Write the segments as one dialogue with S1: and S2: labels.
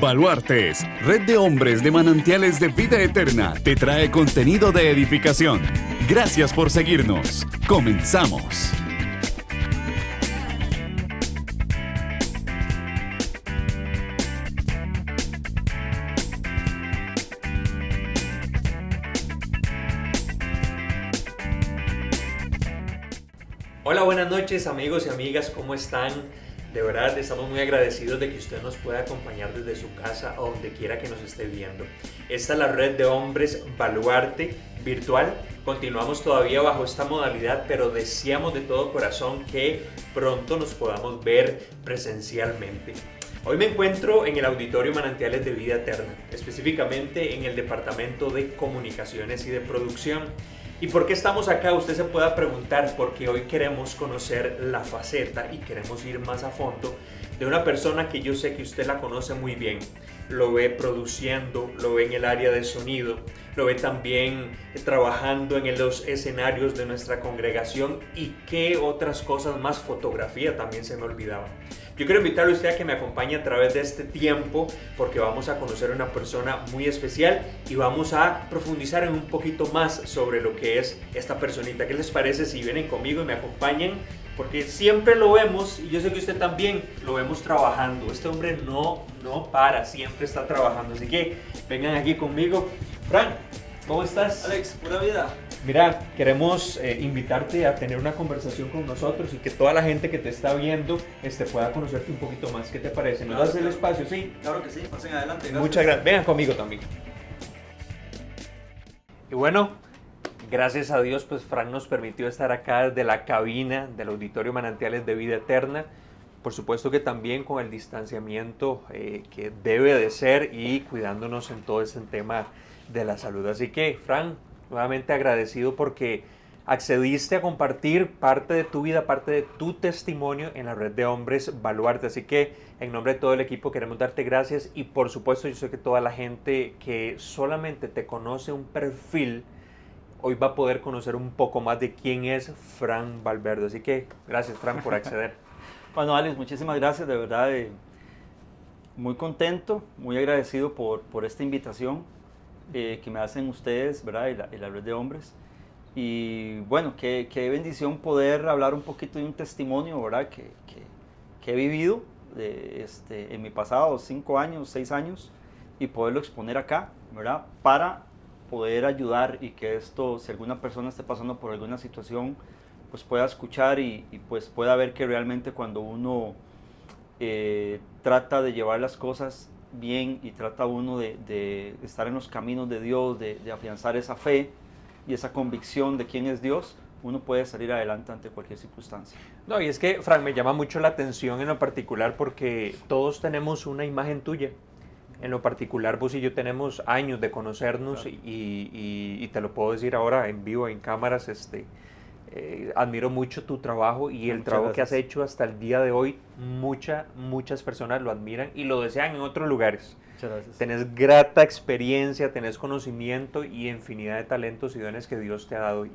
S1: Baluartes, red de hombres de manantiales de vida eterna, te trae contenido de edificación. Gracias por seguirnos. Comenzamos.
S2: Hola, buenas noches amigos y amigas, ¿cómo están? De verdad, estamos muy agradecidos de que usted nos pueda acompañar desde su casa o donde quiera que nos esté viendo. Esta es la red de hombres Baluarte virtual. Continuamos todavía bajo esta modalidad, pero deseamos de todo corazón que pronto nos podamos ver presencialmente. Hoy me encuentro en el Auditorio Manantiales de Vida Eterna, específicamente en el Departamento de Comunicaciones y de Producción. ¿Y por qué estamos acá? Usted se pueda preguntar, porque hoy queremos conocer la faceta y queremos ir más a fondo de una persona que yo sé que usted la conoce muy bien. Lo ve produciendo, lo ve en el área de sonido, lo ve también trabajando en los escenarios de nuestra congregación y qué otras cosas más, fotografía también se me olvidaba. Yo quiero invitarle a usted a que me acompañe a través de este tiempo porque vamos a conocer a una persona muy especial y vamos a profundizar en un poquito más sobre lo que es esta personita. ¿Qué les parece si vienen conmigo y me acompañan? Porque siempre lo vemos, y yo sé que usted también lo vemos trabajando. Este hombre no para, siempre está trabajando. Así que vengan aquí conmigo. Frank, ¿cómo estás?
S3: Alex, pura vida.
S2: Mira, queremos invitarte a tener una conversación con nosotros y que toda la gente que te está viendo pueda conocerte un poquito más. ¿Qué te parece? ¿Nos das el espacio? Sí.
S3: Claro que sí, pasen adelante. Gracias.
S2: Muchas gracias. Vengan conmigo también. Y bueno, gracias a Dios, pues Frank nos permitió estar acá desde la cabina del Auditorio Manantiales de Vida Eterna. Por supuesto que también con el distanciamiento que debe de ser y cuidándonos en todo ese tema de la salud. Así que, Frank, nuevamente agradecido porque accediste a compartir parte de tu vida, parte de tu testimonio en la red de hombres Baluarte. Así que en nombre de todo el equipo queremos darte gracias y por supuesto yo sé que toda la gente que solamente te conoce un perfil, hoy va a poder conocer un poco más de quién es Frank Valverde. Así que gracias, Frank, por acceder.
S3: Bueno, Alex, muchísimas gracias, de verdad. Muy contento, muy agradecido por esta invitación que me hacen ustedes, ¿verdad? Y la red de hombres. Y bueno, qué bendición poder hablar un poquito de un testimonio, ¿verdad? Que he vivido en mi pasado, 5 años, 6 años, y poderlo exponer acá, ¿verdad? Para poder ayudar y que esto, si alguna persona esté pasando por alguna situación, pues pueda escuchar y pues pueda ver que realmente cuando uno trata de llevar las cosas bien y trata uno de estar en los caminos de Dios, de afianzar esa fe y esa convicción de quién es Dios, uno puede salir adelante ante cualquier circunstancia.
S2: No, y es que, Frank, me llama mucho la atención en lo particular porque todos tenemos una imagen tuya. En lo particular, vos y yo tenemos años de conocernos, claro. y te lo puedo decir ahora en vivo, en cámaras, admiro mucho tu trabajo y el trabajo que has hecho hasta el día de hoy. Muchas personas lo admiran y lo desean en otros lugares.
S3: Muchas gracias.
S2: Tenés grata experiencia, tenés conocimiento y infinidad de talentos y dones que Dios te ha dado.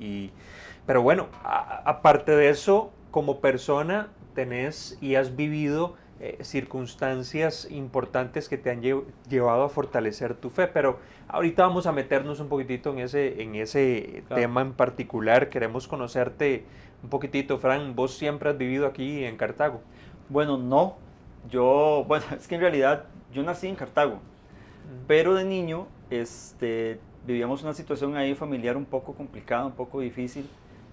S2: Pero bueno, aparte de eso, como persona tenés y has vivido circunstancias importantes que te han llevado a fortalecer tu fe, pero ahorita vamos a meternos un poquitito en ese claro. tema en particular. Queremos conocerte un poquitito, Frank. ¿Vos siempre has vivido aquí en Cartago?
S3: Bueno, no. Es que en realidad yo nací en Cartago, pero de niño vivíamos una situación ahí familiar un poco complicada, un poco difícil.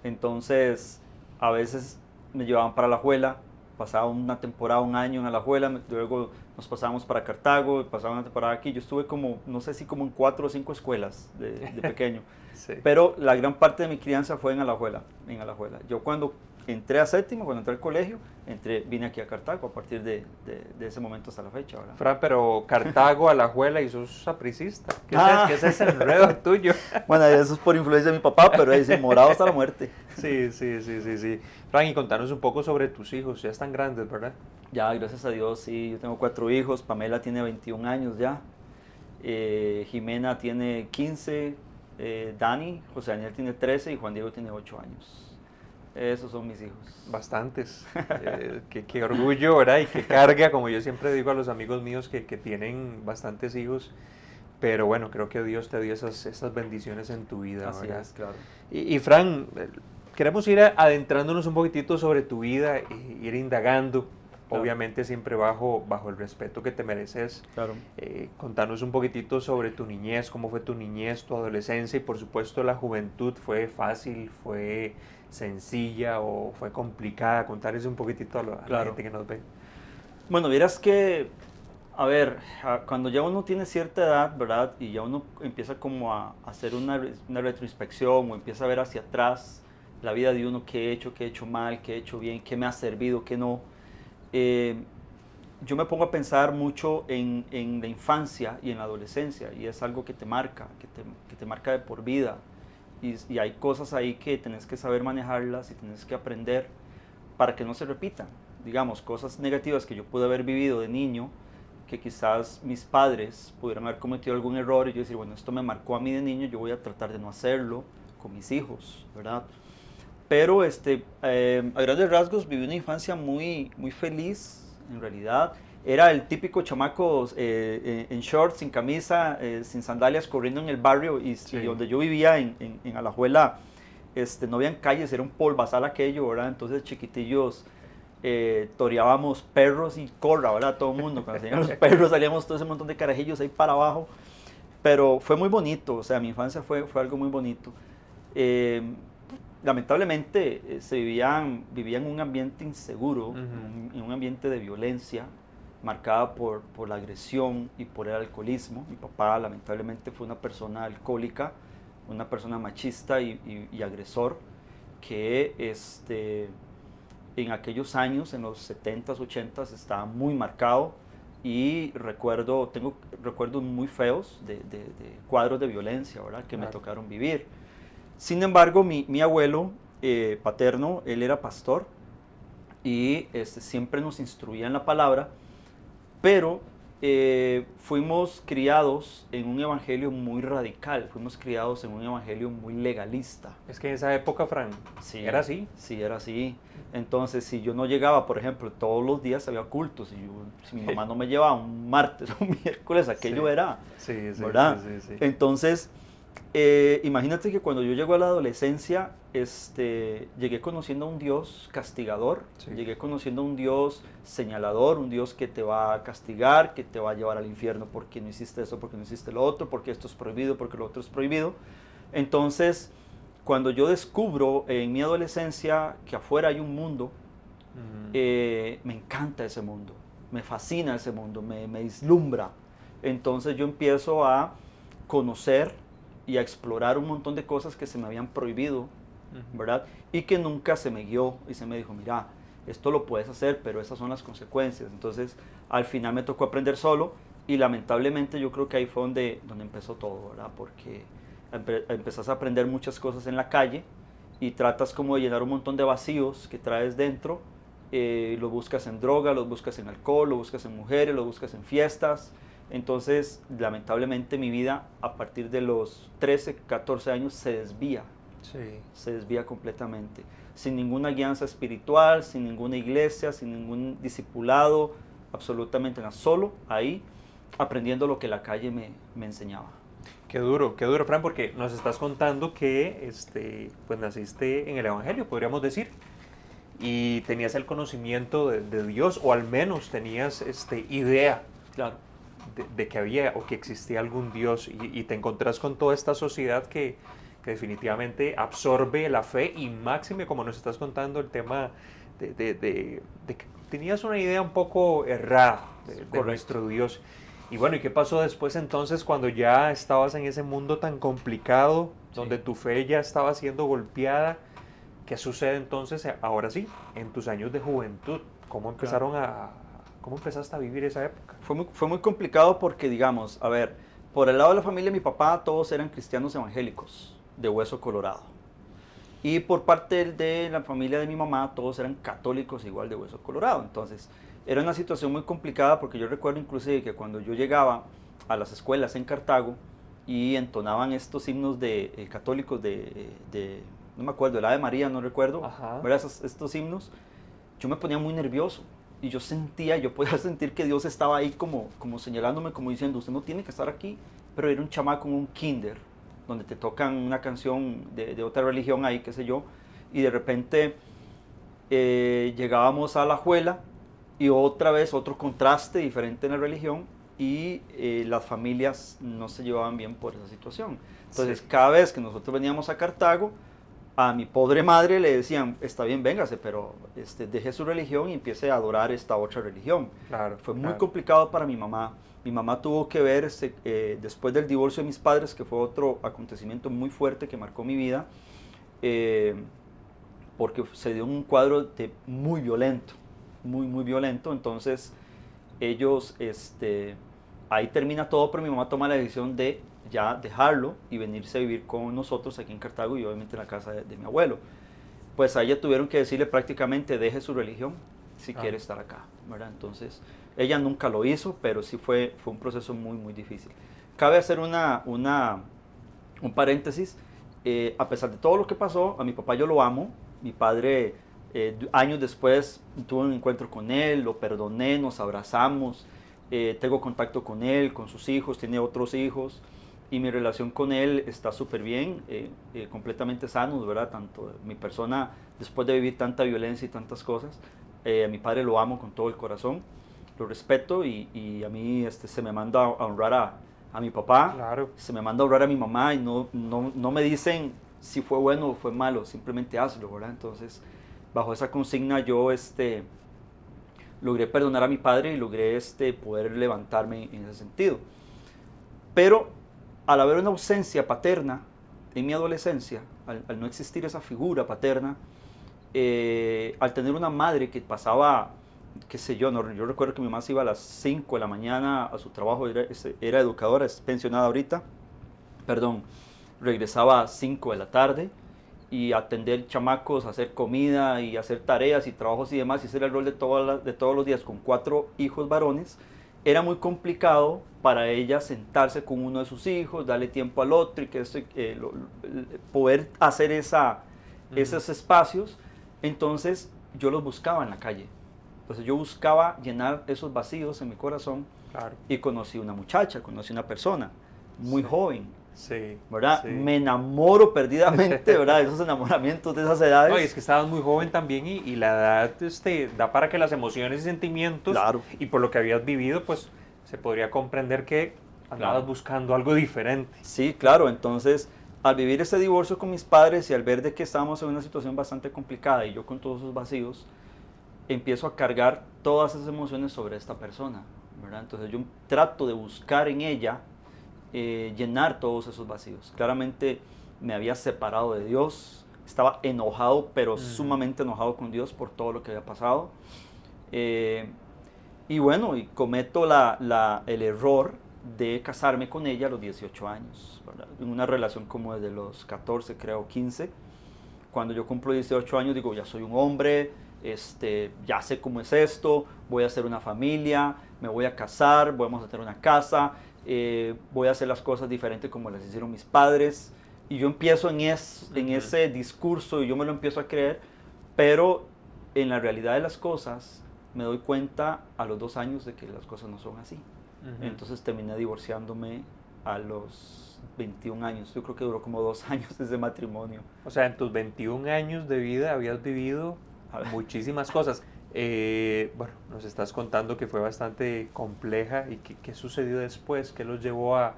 S3: Entonces, a veces me llevaban para Alajuela, pasaba una temporada, un año en Alajuela, luego nos pasábamos para Cartago, pasaba una temporada aquí. Yo estuve no sé si como en 4 o 5 escuelas de pequeño, sí. Pero la gran parte de mi crianza fue en Alajuela. Yo cuando entré a séptimo, cuando entré al colegio, vine aquí a Cartago a partir de ese momento hasta la fecha, ¿verdad?
S2: Fran, pero Cartago, Alajuela y sos sapricista. ¿Qué es ese enredo tuyo?
S3: Bueno, eso es por influencia de mi papá, pero es morado hasta la muerte.
S2: Sí. Fran, y contanos un poco sobre tus hijos, ya están grandes, ¿verdad?
S3: Ya, gracias a Dios, sí. Yo tengo 4 hijos, Pamela tiene 21 años ya, Jimena tiene 15, Dani, José Daniel tiene 13 y Juan Diego tiene 8 años. Esos son mis hijos.
S2: Bastantes. Qué orgullo, ¿verdad? Y qué carga, como yo siempre digo a los amigos míos que tienen bastantes hijos. Pero bueno, creo que Dios te dio esas bendiciones en tu vida,
S3: Así
S2: ¿verdad?
S3: es, claro.
S2: Y Fran, queremos ir adentrándonos un poquitito sobre tu vida, ir indagando,
S3: Claro.
S2: obviamente siempre bajo el respeto que te mereces.
S3: Claro.
S2: Contanos un poquitito sobre tu niñez, cómo fue tu niñez, tu adolescencia y por supuesto la juventud. ¿Fue fácil, fue sencilla o fue complicada? Contarles un poquitito a la
S3: Claro.
S2: gente que nos ve.
S3: Bueno, vieras que, a ver, cuando ya uno tiene cierta edad, ¿verdad? Y ya uno empieza como a hacer una retroinspección o empieza a ver hacia atrás la vida de uno, qué he hecho mal, qué he hecho bien, qué me ha servido, qué no. Yo me pongo a pensar mucho en la infancia y en la adolescencia y es algo que te marca, que te marca de por vida. Y hay cosas ahí que tenés que saber manejarlas y tenés que aprender para que no se repitan. Digamos, cosas negativas que yo pude haber vivido de niño, que quizás mis padres pudieran haber cometido algún error y yo decir, bueno, esto me marcó a mí de niño, yo voy a tratar de no hacerlo con mis hijos, ¿verdad? Pero a grandes rasgos viví una infancia muy, muy feliz, en realidad. Era el típico chamaco en shorts, sin camisa, sin sandalias, corriendo en el barrio y donde yo vivía en Alajuela, no habían calles, era un polvazal aquello, ¿verdad? Entonces chiquitillos toreábamos perros y corra, ¿verdad? Todo el mundo, cuando salían los perros salíamos todo ese montón de carajillos ahí para abajo, pero fue muy bonito, o sea, mi infancia fue algo muy bonito. Lamentablemente vivía en un ambiente inseguro, en un ambiente de violencia, marcada por la agresión y por el alcoholismo. Mi papá lamentablemente fue una persona alcohólica, una persona machista y agresor, que en aquellos años, en los 70s, 80s, estaba muy marcado y tengo recuerdos muy feos de cuadros de violencia, ¿verdad? Que me tocaron vivir. Sin embargo, mi abuelo paterno, él era pastor y siempre nos instruía en la palabra, pero fuimos criados en un evangelio muy radical, fuimos criados en un evangelio muy legalista.
S2: Es que en esa época, Fran,
S3: sí,
S2: ¿era así?
S3: Sí, era así. Entonces, si yo no llegaba, por ejemplo, todos los días había cultos, si mi mamá no me llevaba un martes o un miércoles, aquello era, ¿verdad?
S2: Sí.
S3: Entonces, imagínate que cuando yo llego a la adolescencia, llegué conociendo a un Dios castigador, llegué conociendo a un Dios señalador, un Dios que te va a castigar, que te va a llevar al infierno porque no hiciste eso, porque no hiciste lo otro, porque esto es prohibido, porque lo otro es prohibido. Entonces, cuando yo descubro en mi adolescencia que afuera hay un mundo, me encanta ese mundo, me fascina ese mundo, me vislumbra. Entonces yo empiezo a conocer y a explorar un montón de cosas que se me habían prohibido, ¿verdad? Y que nunca se me guió y se me dijo, mira, esto lo puedes hacer, pero esas son las consecuencias. Entonces, al final me tocó aprender solo y lamentablemente yo creo que ahí fue donde empezó todo, ¿verdad? Porque empezás a aprender muchas cosas en la calle y tratas como de llenar un montón de vacíos que traes dentro, lo buscas en droga, lo buscas en alcohol, lo buscas en mujeres, lo buscas en fiestas. Entonces, lamentablemente mi vida a partir de los 13, 14 años se desvía completamente, sin ninguna guianza espiritual, sin ninguna iglesia, sin ningún discipulado, absolutamente nada, solo ahí aprendiendo lo que la calle me enseñaba.
S2: Qué duro, Fran, porque nos estás contando que pues naciste en el Evangelio, podríamos decir, y tenías el conocimiento de Dios, o al menos tenías idea.
S3: Claro.
S2: De que había o que existía algún Dios y te encontrás con toda esta sociedad que definitivamente absorbe la fe y máxime, como nos estás contando, el tema de que tenías una idea un poco errada de nuestro Dios. Y bueno, ¿y qué pasó después entonces cuando ya estabas en ese mundo tan complicado, donde tu fe ya estaba siendo golpeada? ¿Qué sucede entonces, ahora sí, en tus años de juventud? ¿Cómo empezaste a vivir esa época?
S3: Fue muy complicado porque, digamos, a ver, por el lado de la familia de mi papá, todos eran cristianos evangélicos, de hueso colorado. Y por parte de la familia de mi mamá, todos eran católicos igual de hueso colorado. Entonces, era una situación muy complicada porque yo recuerdo inclusive que cuando yo llegaba a las escuelas en Cartago y entonaban estos himnos católicos de no me acuerdo, el Ave María, no recuerdo,
S2: Ajá.
S3: ¿verdad? Estos himnos, yo me ponía muy nervioso y yo podía sentir que Dios estaba ahí como señalándome, como diciendo, usted no tiene que estar aquí, pero era un chamaco en un kinder, donde te tocan una canción de otra religión ahí, qué sé yo, y de repente llegábamos a la Juela y otra vez otro contraste diferente en la religión y las familias no se llevaban bien por esa situación. Entonces, cada vez que nosotros veníamos a Cartago, a mi pobre madre le decían, está bien, véngase, pero deje su religión y empiece a adorar esta otra religión.
S2: Claro,
S3: Fue muy
S2: claro.
S3: complicado para mi mamá. Mi mamá tuvo que ver, después del divorcio de mis padres, que fue otro acontecimiento muy fuerte que marcó mi vida, porque se dio un cuadro muy violento, muy violento. Entonces, ellos, ahí termina todo, pero mi mamá toma la decisión de ya dejarlo y venirse a vivir con nosotros aquí en Cartago y obviamente en la casa de mi abuelo. Pues a ella tuvieron que decirle prácticamente deje su religión si quiere estar acá, ¿verdad? Entonces, ella nunca lo hizo, pero sí fue un proceso muy difícil. Cabe hacer un paréntesis, a pesar de todo lo que pasó, a mi papá yo lo amo, mi padre años después tuve un encuentro con él, lo perdoné, nos abrazamos, tengo contacto con él, con sus hijos, tiene otros hijos, y mi relación con él está súper bien, completamente sano, ¿verdad? Tanto mi persona, después de vivir tanta violencia y tantas cosas, a mi padre lo amo con todo el corazón, lo respeto y a mí se me manda a honrar a mi papá,
S2: Claro.
S3: se me manda a honrar a mi mamá y no me dicen si fue bueno o fue malo, simplemente hazlo, ¿verdad? Entonces, bajo esa consigna yo logré perdonar a mi padre y logré poder levantarme en ese sentido. Pero al haber una ausencia paterna en mi adolescencia, al no existir esa figura paterna, al tener una madre que pasaba, qué sé yo, yo recuerdo que mi mamá se iba a las 5 de la mañana a su trabajo, era educadora, es pensionada ahorita, perdón, regresaba a 5 de la tarde y atender chamacos, hacer comida y hacer tareas y trabajos y demás, y ese era el rol de todos los días con 4 hijos varones. Era muy complicado para ella sentarse con uno de sus hijos, darle tiempo al otro y poder hacer esos espacios. Entonces yo los buscaba en la calle. Entonces yo buscaba llenar esos vacíos en mi corazón.
S2: Claro.
S3: Y conocí una muchacha, conocí una persona muy joven,
S2: Sí,
S3: ¿verdad?
S2: sí.
S3: Me enamoro perdidamente, ¿verdad? Esos enamoramientos de esas edades.
S2: No, y es que estabas muy joven también y la edad da para que las emociones y sentimientos,
S3: Claro.
S2: y por lo que habías vivido, pues se podría comprender que andabas
S3: Claro.
S2: buscando algo diferente.
S3: Sí, claro. Entonces, al vivir ese divorcio con mis padres y al ver de que estábamos en una situación bastante complicada y yo con todos esos vacíos, empiezo a cargar todas esas emociones sobre esta persona, ¿verdad? Entonces yo trato de buscar en ella llenar todos esos vacíos. Claramente me había separado de Dios, estaba enojado, pero sumamente enojado con Dios por todo lo que había pasado. Y bueno, y cometo el error de casarme con ella a los 18 años, ¿verdad? En una relación como desde los 14, creo, 15. Cuando yo cumplo 18 años digo, ya soy un hombre, ya sé cómo es esto, voy a hacer una familia, me voy a casar, vamos a tener una casa, voy a hacer las cosas diferentes como las hicieron mis padres. Y yo empiezo en ese discurso y yo me lo empiezo a creer, pero en la realidad de las cosas me doy cuenta a los 2 años de que las cosas no son así. Entonces terminé divorciándome a los 21 años. Yo creo que duró como 2 años ese matrimonio.
S2: O sea, en tus 21 años de vida habías vivido muchísimas cosas. Bueno, nos estás contando que fue bastante compleja. ¿Y qué sucedió después? ¿Qué los llevó a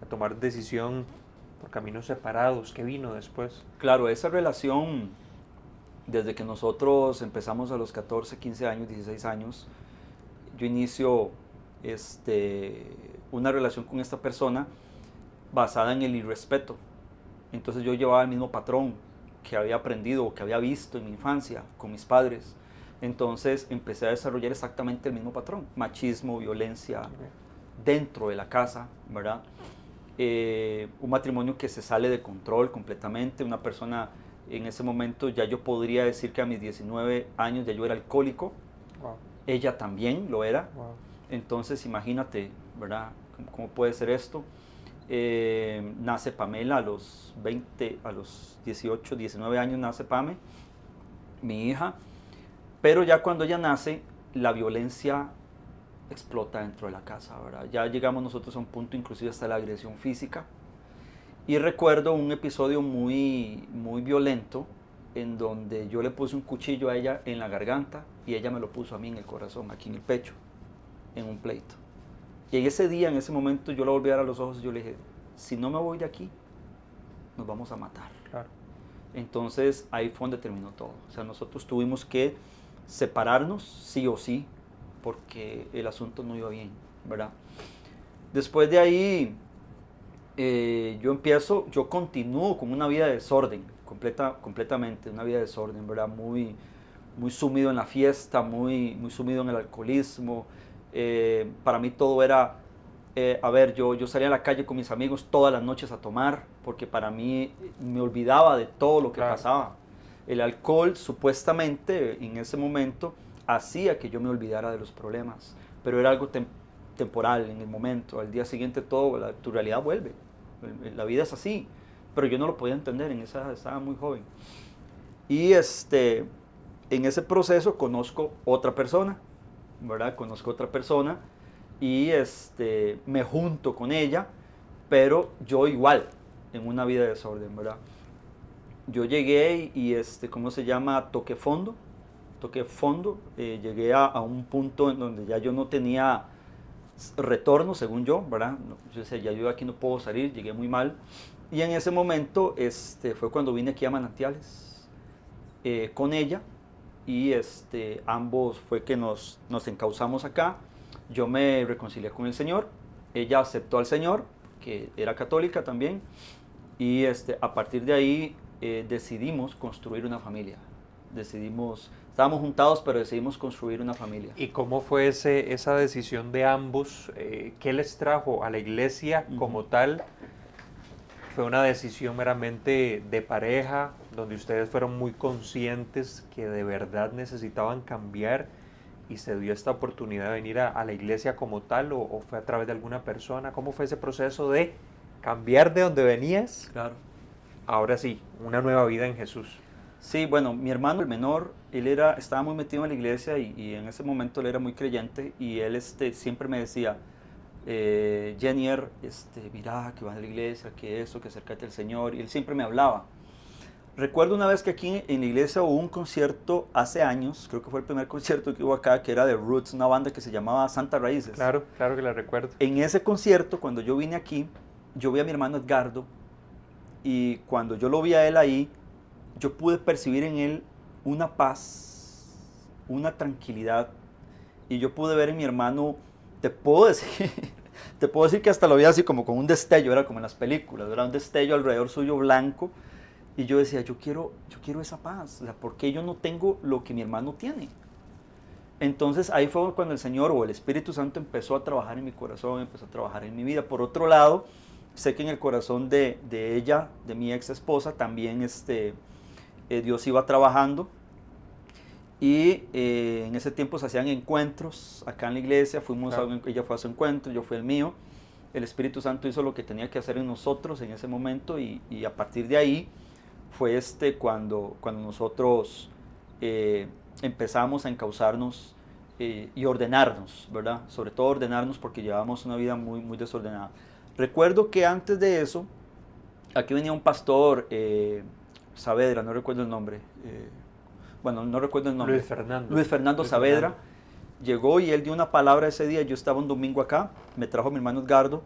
S2: tomar decisión por caminos separados? ¿Qué vino después?
S3: Claro, esa relación, desde que nosotros empezamos a los 14, 15 años, 16 años, yo inicio una relación con esta persona basada en el irrespeto. Entonces yo llevaba el mismo patrón que había aprendido o que había visto en mi infancia con mis padres. Entonces empecé a desarrollar exactamente el mismo patrón: machismo, violencia dentro de la casa, ¿verdad? Un matrimonio que se sale de control completamente. Una persona, en ese momento ya yo podría decir que a mis 19 años ya yo era alcohólico.
S2: Wow.
S3: Ella también lo era.
S2: Wow.
S3: Entonces imagínate, ¿verdad? ¿Cómo puede ser esto? Nace Pamela a los 18, 19 años nace Pame, mi hija. Pero ya cuando ella nace, la violencia explota dentro de la casa, ¿verdad? Ya llegamos nosotros a un punto inclusive hasta la agresión física. Y recuerdo un episodio muy violento en donde yo le puse un cuchillo a ella en la garganta y ella me lo puso a mí en el corazón, aquí en el pecho, en un pleito. Y en ese día, en ese momento, yo la volví a ver a los ojos y yo le dije, si no me voy de aquí, nos vamos a matar.
S2: Claro.
S3: Entonces ahí fue donde terminó todo. O sea, nosotros tuvimos que separarnos sí o sí, porque el asunto no iba bien, ¿verdad? Después de ahí, yo continúo con una vida de desorden, completamente, una vida de desorden, ¿verdad? Muy sumido en la fiesta, muy sumido en el alcoholismo. Para mí todo era, yo salía a la calle con mis amigos todas las noches a tomar, porque para mí me olvidaba de todo lo que pasaba. El alcohol supuestamente en ese momento hacía que yo me olvidara de los problemas, pero era algo temporal en el momento. Al día siguiente tu realidad vuelve, la vida es así, pero yo no lo podía entender, en esa edad estaba muy joven. Y en ese proceso conozco otra persona, ¿verdad? Conozco otra persona y me junto con ella, pero yo igual, en una vida de desorden, ¿verdad? Yo llegué y, ¿cómo se llama? Toqué fondo, llegué a un punto en donde ya yo no tenía retorno, según yo, ¿verdad? Yo decía, ya yo de aquí no puedo salir, llegué muy mal. Y en ese momento fue cuando vine aquí a Manantiales con ella y ambos fue que nos encauzamos acá. Yo me reconcilié con el Señor, ella aceptó al Señor, que era católica también, y a partir de ahí decidimos construir una familia. Estábamos juntados, pero decidimos construir una familia.
S2: ¿Y cómo fue esa decisión de ambos? ¿Qué les trajo a la iglesia como tal? ¿Fue una decisión meramente de pareja, donde ustedes fueron muy conscientes que de verdad necesitaban cambiar y se dio esta oportunidad de venir a la iglesia como tal, o fue a través de alguna persona? ¿Cómo fue ese proceso de cambiar de donde venías?
S3: Claro.
S2: Ahora sí, una nueva vida en Jesús.
S3: Sí, bueno, mi hermano, el menor, estaba muy metido en la iglesia y en ese momento él era muy creyente y él siempre me decía, Jennier, mira, que vas a la iglesia, que eso, que acércate al Señor, y él siempre me hablaba. Recuerdo una vez que aquí en la iglesia hubo un concierto hace años, creo que fue el primer concierto que hubo acá, que era de Roots, una banda que se llamaba Santa Raíces.
S2: Claro, claro que la recuerdo.
S3: En ese concierto, cuando yo vine aquí, yo vi a mi hermano Edgardo, y cuando yo lo vi a él ahí, yo pude percibir en él una paz, una tranquilidad, y yo pude ver en mi hermano, te puedo decir que hasta lo veía así como con un destello, era como en las películas, era un destello alrededor suyo blanco, y yo decía, yo quiero esa paz, o sea, ¿por qué yo no tengo lo que mi hermano tiene? Entonces ahí fue cuando el Señor o el Espíritu Santo empezó a trabajar en mi corazón, empezó a trabajar en mi vida. Por otro lado, sé que en el corazón de ella, de mi ex esposa, también Dios iba trabajando, y en ese tiempo se hacían encuentros acá en la iglesia, ella fue a su encuentro, yo fui al mío. El Espíritu Santo hizo lo que tenía que hacer en nosotros en ese momento, y a partir de ahí fue cuando nosotros empezamos a encauzarnos y ordenarnos, ¿verdad? Sobre todo ordenarnos, porque llevábamos una vida muy desordenada. Recuerdo que antes de eso, aquí venía un pastor, Saavedra, no recuerdo el nombre, no recuerdo el nombre. Luis Fernando Saavedra. Llegó y él dio una palabra ese día. Yo estaba un domingo acá, me trajo mi hermano Edgardo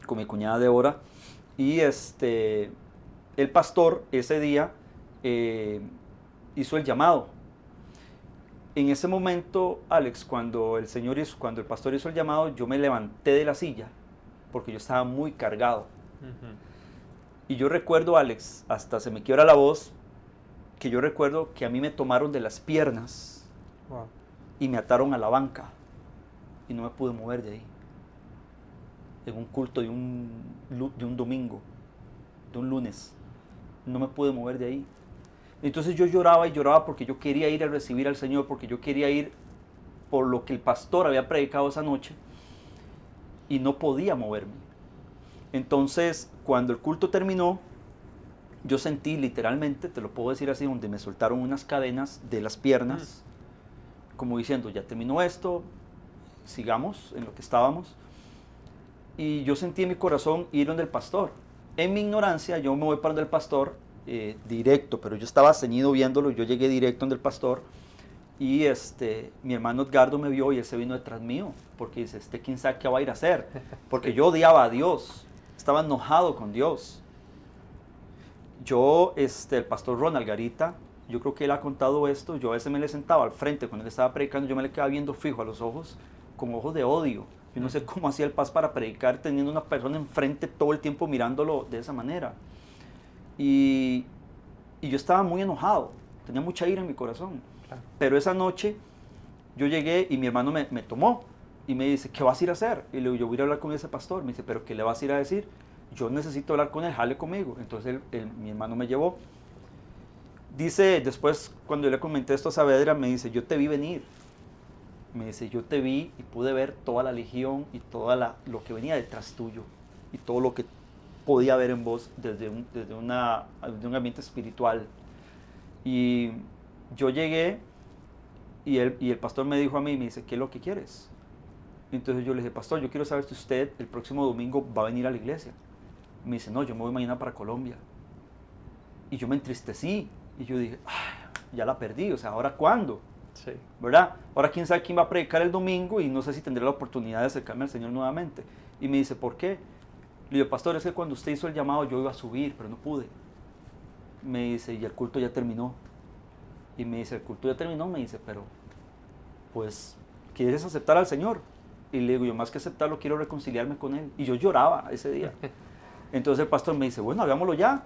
S3: con mi cuñada Débora, y el pastor ese día hizo el llamado. En ese momento, Alex, cuando el pastor hizo el llamado, yo me levanté de la silla porque yo estaba muy cargado. Y yo recuerdo, Alex, hasta se me quiebra la voz, que yo recuerdo que a mí me tomaron de las piernas y me ataron a la banca y no me pude mover de ahí. En un culto de un domingo, de un lunes, no me pude mover de ahí. Entonces yo lloraba y lloraba porque yo quería ir a recibir al Señor, porque yo quería ir por lo que el pastor había predicado esa noche, y no podía moverme. Entonces, cuando el culto terminó, yo sentí literalmente, te lo puedo decir así, donde me soltaron unas cadenas de las piernas, como diciendo, ya terminó esto, sigamos en lo que estábamos. Y yo sentí en mi corazón ir donde el pastor. En mi ignorancia, yo me voy para donde el pastor directo, pero yo estaba ceñido viéndolo, yo llegué directo donde el pastor. Y mi hermano Edgardo me vio y él se vino detrás mío, porque dice, quién sabe qué va a ir a hacer, porque yo odiaba a Dios, estaba enojado con Dios. Yo, el pastor Ronald Garita, yo creo que él ha contado esto, yo a veces me le sentaba al frente cuando él estaba predicando, yo me le quedaba viendo fijo a los ojos, con ojos de odio. Yo no sé cómo hacía el pastor para predicar teniendo una persona enfrente todo el tiempo mirándolo de esa manera. Y yo estaba muy enojado, tenía mucha ira en mi corazón. Pero esa noche yo llegué y mi hermano me tomó y me dice, ¿qué vas a ir a hacer? Y le digo, yo voy a ir a hablar con ese pastor. Me dice, ¿pero qué le vas a ir a decir? Yo necesito hablar con él, jale conmigo. Entonces mi hermano me llevó. Dice, después cuando yo le comenté esto a Saavedra, me dice, yo te vi venir. Me dice, yo te vi y pude ver toda la legión y todo lo que venía detrás tuyo y todo lo que podía ver en vos desde un ambiente espiritual. Y yo llegué y el pastor me dijo a mí, me dice, ¿qué es lo que quieres? Entonces yo le dije, pastor, yo quiero saber si usted el próximo domingo va a venir a la iglesia. Me dice, no, yo me voy mañana para Colombia. Y yo me entristecí y yo dije, ya la perdí, o sea, ¿ahora cuándo?
S2: Sí.
S3: ¿Verdad? Ahora quién sabe quién va a predicar el domingo y no sé si tendré la oportunidad de acercarme al Señor nuevamente. Y me dice, ¿por qué? Le digo, pastor, es que cuando usted hizo el llamado yo iba a subir, pero no pude. Me dice, y el culto ya terminó. Y me dice, el culto ya terminó, me dice, pero pues, ¿quieres aceptar al Señor? Y le digo, yo más que aceptarlo, quiero reconciliarme con Él. Y yo lloraba ese día. Entonces el pastor me dice, bueno, hagámoslo ya.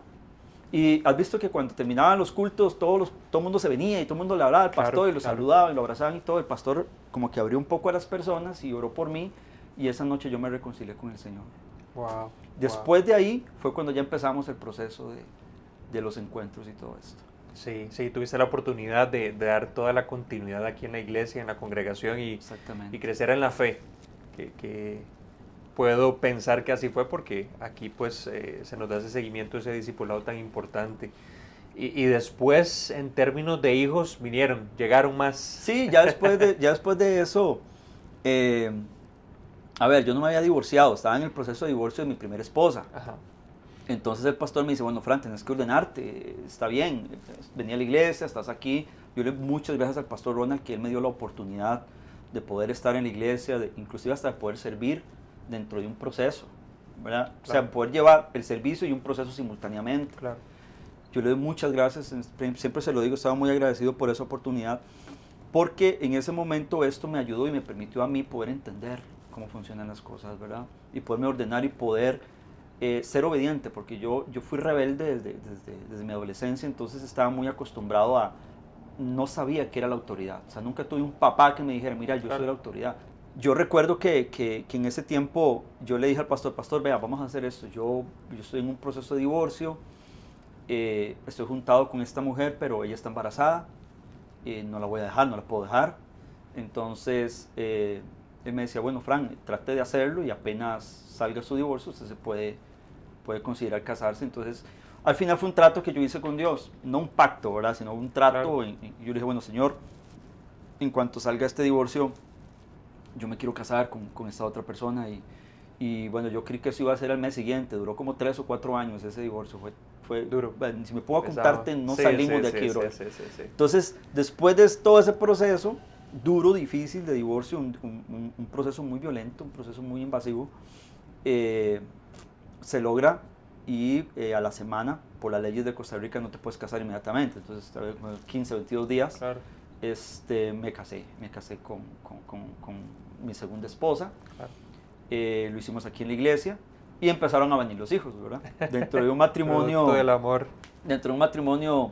S3: Y has visto que cuando terminaban los cultos, todo el mundo se venía y todo el mundo le hablaba al pastor y lo saludaban y lo abrazaban y todo. El pastor como que abrió un poco a las personas y oró por mí. Y esa noche yo me reconcilié con el Señor.
S2: Wow.
S3: Después de ahí fue cuando ya empezamos el proceso de los encuentros y todo esto.
S2: Sí, sí, tuviste la oportunidad de dar toda la continuidad aquí en la iglesia, en la congregación y crecer en la fe, que puedo pensar que así fue porque aquí pues se nos da ese seguimiento, ese discipulado tan importante. Y después, en términos de hijos, llegaron más.
S3: Sí, ya después de eso, a ver, yo no me había divorciado, estaba en el proceso de divorcio de mi primera esposa.
S2: Ajá.
S3: Entonces el pastor me dice, bueno, Fran, tienes que ordenarte, está bien, vení a la iglesia, estás aquí. Yo le doy muchas gracias al pastor Ronald que él me dio la oportunidad de poder estar en la iglesia, inclusive hasta de poder servir dentro de un proceso, ¿verdad? Claro. O sea, poder llevar el servicio y un proceso simultáneamente.
S2: Claro.
S3: Yo le doy muchas gracias, siempre se lo digo, estaba muy agradecido por esa oportunidad, porque en ese momento esto me ayudó y me permitió a mí poder entender cómo funcionan las cosas, ¿verdad? Y poderme ordenar y poder ser obediente, porque yo fui rebelde desde mi adolescencia, entonces estaba muy acostumbrado no sabía qué era la autoridad, o sea, nunca tuve un papá que me dijera, mira, yo soy la autoridad. Yo recuerdo que en ese tiempo yo le dije al pastor, vea, vamos a hacer esto, yo estoy en un proceso de divorcio, estoy juntado con esta mujer, pero ella está embarazada, no la voy a dejar, no la puedo dejar. Entonces él me decía, bueno, Fran, trate de hacerlo y apenas salga su divorcio usted se puede considerar casarse. Entonces al final fue un trato que yo hice con Dios, no un pacto, ¿verdad? Sino un trato. Claro. Y yo le dije, bueno, Señor, en cuanto salga este divorcio yo me quiero casar con esta otra persona. Y bueno, yo creí que eso iba a ser al mes siguiente, duró como 3 o 4 años ese divorcio, fue duro. Si me puedo contarte, no salimos de aquí, bro. Sí. Entonces, después de todo ese proceso, duro, difícil de divorcio, un proceso muy violento, un proceso muy invasivo, se logra y a la semana, por las leyes de Costa Rica, no te puedes casar inmediatamente. Entonces, 15, 22 días, claro. Me casé con mi segunda esposa. Claro. Lo hicimos aquí en la iglesia y empezaron a venir los hijos, ¿verdad? Dentro de un matrimonio.
S2: Producto del amor.
S3: Dentro de un matrimonio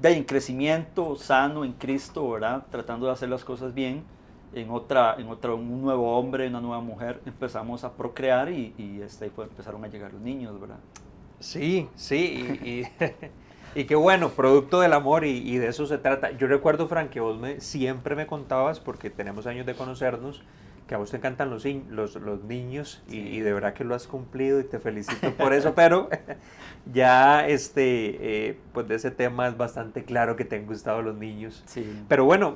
S3: en crecimiento sano en Cristo, ¿verdad? Tratando de hacer las cosas bien. Un nuevo hombre, una nueva mujer, empezamos a procrear y empezaron a llegar los niños, ¿verdad?
S2: Sí, y qué bueno, producto del amor y de eso se trata. Yo recuerdo, Fran, que vos siempre me contabas, porque tenemos años de conocernos, que a vos te encantan los niños y de verdad que lo has cumplido y te felicito por eso, pero ya pues de ese tema es bastante claro que te han gustado los niños.
S3: Sí.
S2: Pero bueno,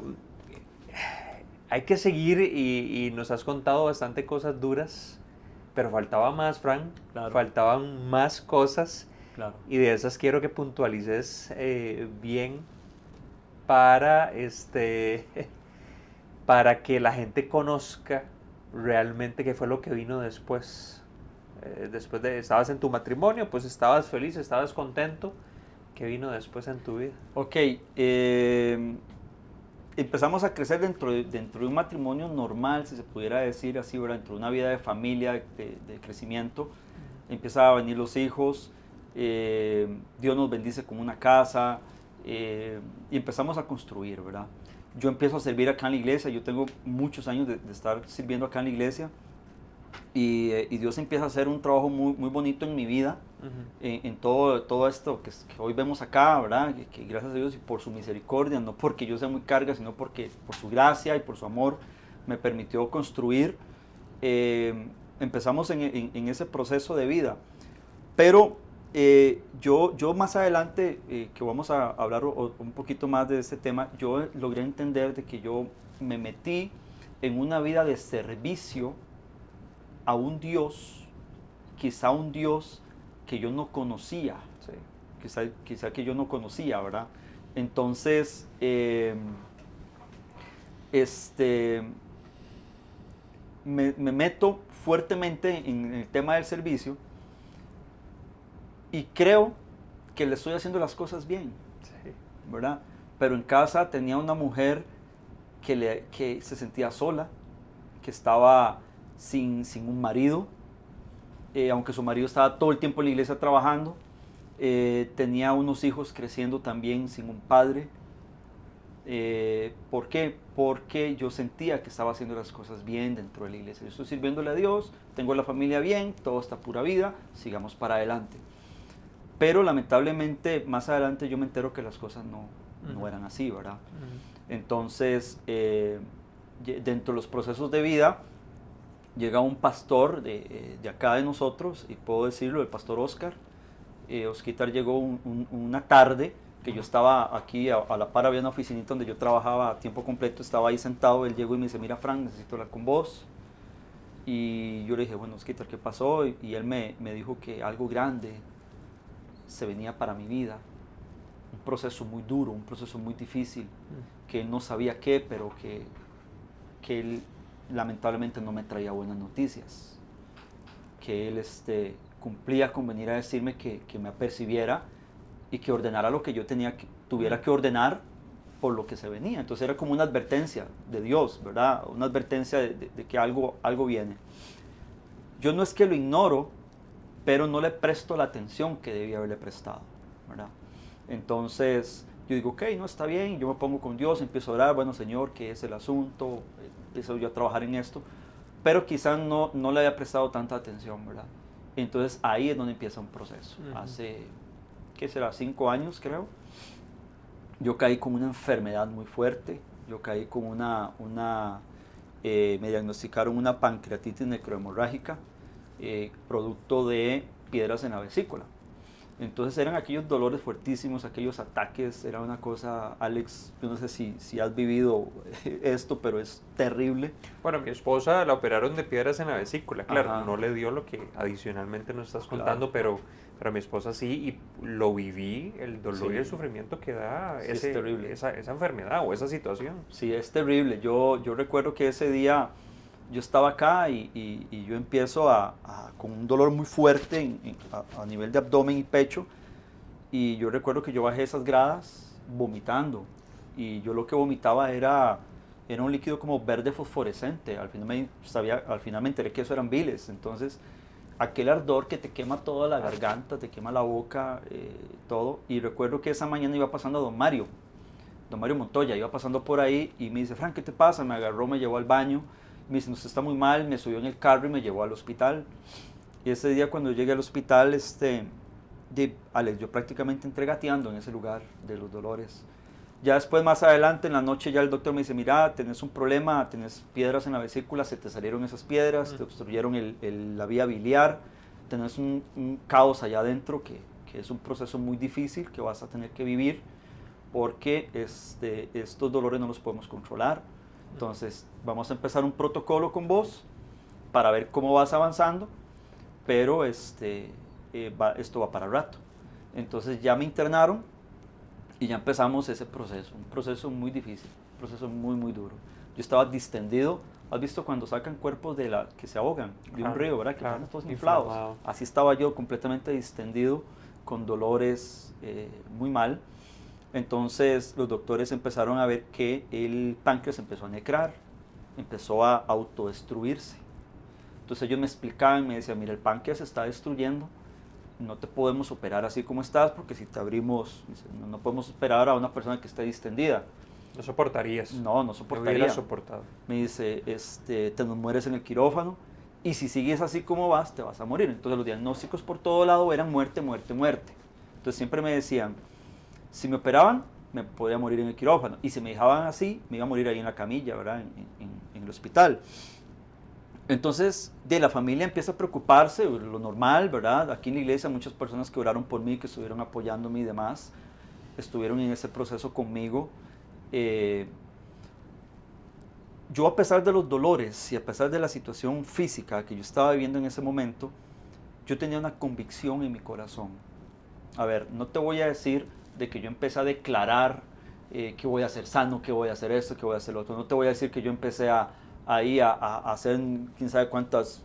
S2: hay que seguir y nos has contado bastante cosas duras, pero faltaba más, Frank,
S3: Claro.
S2: faltaban más cosas.
S3: Claro.
S2: Y de esas quiero que puntualices bien para, para que la gente conozca realmente qué fue lo que vino después. Después de, estabas en tu matrimonio, pues estabas feliz, estabas contento. ¿Qué vino después en tu vida?
S3: Ok, empezamos a crecer dentro de un matrimonio normal, si se pudiera decir así, ¿verdad? Dentro de una vida de familia, de crecimiento. Empiezan a venir los hijos. Dios nos bendice con una casa y empezamos a construir, ¿verdad? Yo empiezo a servir acá en la iglesia, yo tengo muchos años de estar sirviendo acá en la iglesia y Dios empieza a hacer un trabajo muy, muy bonito en mi vida, en todo esto que hoy vemos acá, ¿verdad? Que gracias a Dios y por su misericordia, no porque yo sea muy carga, sino porque por su gracia y por su amor me permitió construir. Empezamos en ese proceso de vida, pero yo más adelante, que vamos a hablar un poquito más de este tema, yo logré entender de que yo me metí en una vida de servicio a un Dios, quizá un Dios que yo no conocía, sí. quizá que yo no conocía, ¿verdad? Entonces, me meto fuertemente en el tema del servicio y creo que le estoy haciendo las cosas bien, sí. ¿Verdad? Pero en casa tenía una mujer que se sentía sola, que estaba sin un marido, aunque su marido estaba todo el tiempo en la iglesia trabajando, tenía unos hijos creciendo también sin un padre. ¿Por qué? Porque yo sentía que estaba haciendo las cosas bien dentro de la iglesia. Yo estoy sirviéndole a Dios, tengo la familia bien, todo está pura vida, sigamos para adelante. Pero lamentablemente más adelante yo me entero que las cosas no eran así, ¿verdad? Entonces, dentro de los procesos de vida, llega un pastor de acá de nosotros, y puedo decirlo, el pastor Oscar. Osquitar llegó una tarde que yo estaba aquí, a la par había una oficinita donde yo trabajaba a tiempo completo, estaba ahí sentado, él llegó y me dice, mira Frank, necesito hablar con vos. Y yo le dije, bueno Osquitar, ¿qué pasó? Y él me dijo que algo grande se venía para mi vida, un proceso muy duro, un proceso muy difícil, que él no sabía qué, pero que él lamentablemente no me traía buenas noticias, que él cumplía con venir a decirme que me apercibiera y que ordenara lo que yo tuviera que ordenar por lo que se venía. Entonces era como una advertencia de Dios, ¿verdad? Una advertencia de que algo viene. Yo no es que lo ignoro, pero no le presto la atención que debía haberle prestado, ¿verdad? Entonces yo digo, ok, no está bien, yo me pongo con Dios, empiezo a orar, bueno Señor, ¿qué es el asunto? Empiezo yo a trabajar en esto, pero quizás no le había prestado tanta atención, ¿verdad? Entonces ahí es donde empieza un proceso. Hace, ¿qué será? 5 años creo. Yo caí con una enfermedad muy fuerte, yo caí con me diagnosticaron una pancreatitis necrohemorrágica, producto de piedras en la vesícula. Entonces eran aquellos dolores fuertísimos, aquellos ataques, era una cosa, Alex, yo no sé si has vivido esto, pero es terrible.
S2: Bueno, a mi esposa la operaron de piedras en la vesícula, claro,
S3: Ajá.
S2: no le dio lo que adicionalmente nos estás contando, claro. pero a mi esposa sí, y lo viví, el dolor y el sufrimiento que da
S3: Sí, es terrible.
S2: esa enfermedad o esa situación.
S3: Sí, es terrible. Yo recuerdo que ese día yo estaba acá y yo empiezo con un dolor muy fuerte a nivel de abdomen y pecho, y yo recuerdo que yo bajé esas gradas vomitando, y yo lo que vomitaba era un líquido como verde fosforescente. Al final me enteré que eso eran biles. Entonces aquel ardor que te quema toda la garganta, te quema la boca, todo. Y recuerdo que esa mañana iba pasando don Mario Montoya, iba pasando por ahí y me dice, Frank, ¿qué te pasa? Me agarró, me llevó al baño, me dice, no, usted está muy mal, me subió en el carro y me llevó al hospital. Y ese día cuando llegué al hospital, Alex, yo prácticamente entré gateando en ese lugar de los dolores. Ya después, más adelante, en la noche, ya el doctor me dice, mira, tenés un problema, tenés piedras en la vesícula, se te salieron esas piedras, te obstruyeron la vía biliar, tenés un caos allá adentro que es un proceso muy difícil que vas a tener que vivir porque estos dolores no los podemos controlar. Entonces, vamos a empezar un protocolo con vos para ver cómo vas avanzando, pero esto va para rato. Entonces, ya me internaron y ya empezamos ese proceso, un proceso muy difícil, un proceso muy, muy duro. Yo estaba distendido. ¿Has visto cuando sacan cuerpos que se ahogan de un río, ¿verdad? Que están todos inflados. Así estaba yo, completamente distendido, con dolores muy mal. Entonces los doctores empezaron a ver que el páncreas empezó a necrar, empezó a autodestruirse. Entonces ellos me explicaban, me decían, mira, el páncreas se está destruyendo, no te podemos operar así como estás, porque si te abrimos, no podemos operar a una persona que esté distendida.
S2: ¿No soportarías?
S3: No soportaría.
S2: No hubiera soportado.
S3: Me dice, te nos mueres en el quirófano, y si sigues así como vas, te vas a morir. Entonces los diagnósticos por todo lado eran muerte, muerte, muerte. Entonces siempre me decían, si me operaban, me podía morir en el quirófano, y si me dejaban así, me iba a morir ahí en la camilla, ¿verdad? En el hospital. Entonces, la familia empieza a preocuparse, lo normal, ¿verdad? Aquí en la iglesia muchas personas que oraron por mí, que estuvieron apoyándome y demás, estuvieron en ese proceso conmigo. Yo, a pesar de los dolores y a pesar de la situación física que yo estaba viviendo en ese momento, yo tenía una convicción en mi corazón. A ver, no te voy a decir de que yo empecé a declarar que voy a ser sano, que voy a hacer esto, que voy a hacer lo otro. No te voy a decir que yo empecé a hacer quién sabe cuántas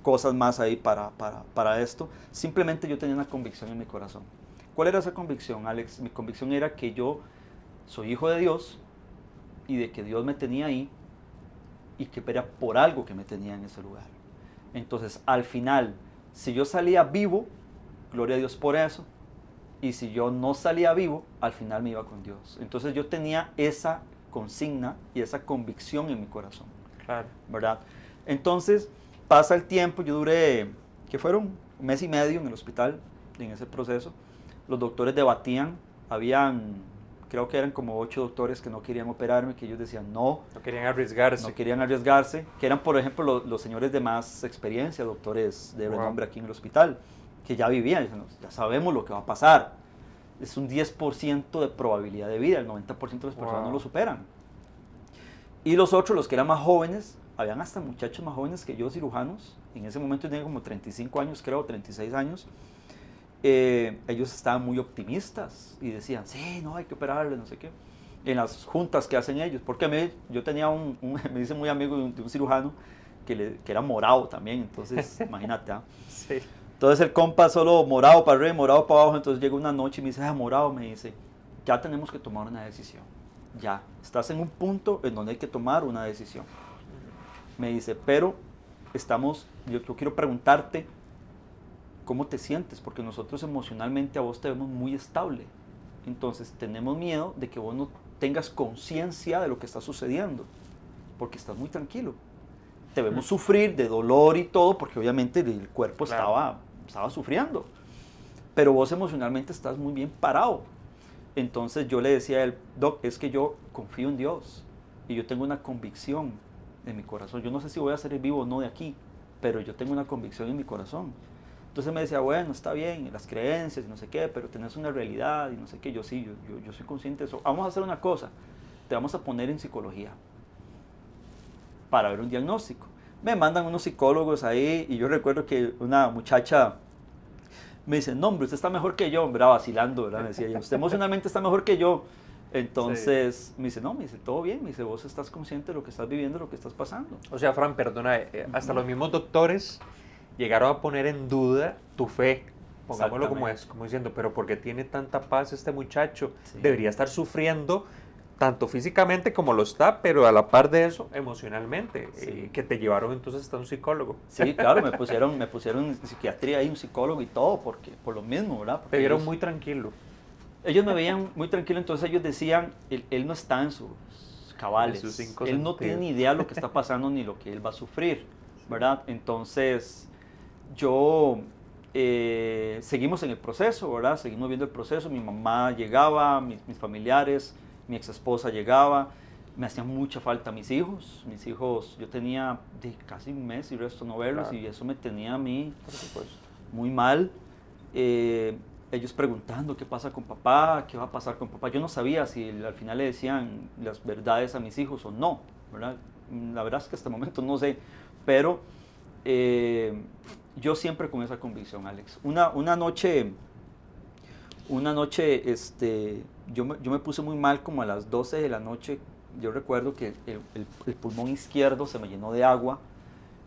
S3: cosas más ahí para esto. Simplemente yo tenía una convicción en mi corazón. ¿Cuál era esa convicción, Alex? Mi convicción era que yo soy hijo de Dios y de que Dios me tenía ahí y que era por algo que me tenía en ese lugar. Entonces, al final, si yo salía vivo, gloria a Dios por eso, y si yo no salía vivo, al final me iba con Dios. Entonces yo tenía esa consigna y esa convicción en mi corazón.
S2: Claro.
S3: ¿Verdad? Entonces, pasa el tiempo, yo duré, ¿qué fueron? 1 mes y medio en el hospital, en ese proceso. Los doctores debatían, creo que eran como 8 doctores que no querían operarme, que ellos decían no.
S2: No querían arriesgarse.
S3: No querían arriesgarse, que eran, por ejemplo, los señores de más experiencia, doctores de renombre aquí en el hospital, que ya vivían, ya sabemos lo que va a pasar. Es un 10% de probabilidad de vida, el 90% de las personas no lo superan. Y los otros, los que eran más jóvenes, habían hasta muchachos más jóvenes que yo, cirujanos, en ese momento tenía como 35 años, creo, 36 años, ellos estaban muy optimistas y decían, sí, no, hay que operarle, no sé qué, en las juntas que hacen ellos, porque yo tenía me dice muy amigo de un cirujano que era morado también, entonces imagínate,
S2: Sí.
S3: Entonces el compa solo morado para arriba, morado para abajo. Entonces llega una noche y me dice, morado, me dice, ya tenemos que tomar una decisión. Ya, estás en un punto en donde hay que tomar una decisión. Me dice, pero yo quiero preguntarte cómo te sientes, porque nosotros emocionalmente a vos te vemos muy estable. Entonces tenemos miedo de que vos no tengas conciencia de lo que está sucediendo, porque estás muy tranquilo. Te vemos sufrir de dolor y todo, porque obviamente el cuerpo estaba sufriendo, pero vos emocionalmente estás muy bien parado. Entonces yo le decía a él, Doc, es que yo confío en Dios y yo tengo una convicción en mi corazón. Yo no sé si voy a salir vivo o no de aquí, pero yo tengo una convicción en mi corazón. Entonces me decía, bueno, está bien, las creencias y no sé qué, pero tenés una realidad y no sé qué. Yo sí, yo soy consciente de eso. Vamos a hacer una cosa, te vamos a poner en psicología para ver un diagnóstico. Me mandan unos psicólogos ahí y yo recuerdo que una muchacha me dice, no, hombre, usted está mejor que yo, hombre, vacilando, ¿verdad? Me decía ella, usted emocionalmente está mejor que yo. Entonces me dice, no, me dice, todo bien, me dice, vos estás consciente de lo que estás viviendo, de lo que estás pasando.
S2: O sea, Fran, perdona, hasta los mismos doctores llegaron a poner en duda tu fe, pongámoslo como diciendo, pero ¿por qué tiene tanta paz este muchacho? Sí. Debería estar sufriendo tanto físicamente como lo está, pero a la par de eso, emocionalmente, sí. Que te llevaron entonces hasta un psicólogo.
S3: Sí, claro, me pusieron psiquiatría ahí, un psicólogo y todo, por lo mismo, ¿verdad? Porque
S2: te vieron muy tranquilo.
S3: Ellos me veían muy tranquilo, entonces ellos decían, él no está en sus cabales, él no tiene ni idea de lo que está pasando ni lo que él va a sufrir, ¿verdad? Entonces, yo seguimos en el proceso, ¿verdad? Seguimos viendo el proceso. Mi mamá llegaba, mis familiares, mi ex esposa llegaba. Me hacían mucha falta mis hijos. Mis hijos, yo tenía casi un mes y resto no verlos, claro. Y eso me tenía a mí, por supuesto, muy mal. Ellos preguntando qué pasa con papá, qué va a pasar con papá. Yo no sabía si al final le decían las verdades a mis hijos o no, ¿verdad? La verdad es que hasta el momento no sé, pero yo siempre con esa convicción, Alex. Una noche yo me puse muy mal como a las 12 de la noche. Yo recuerdo que el pulmón izquierdo se me llenó de agua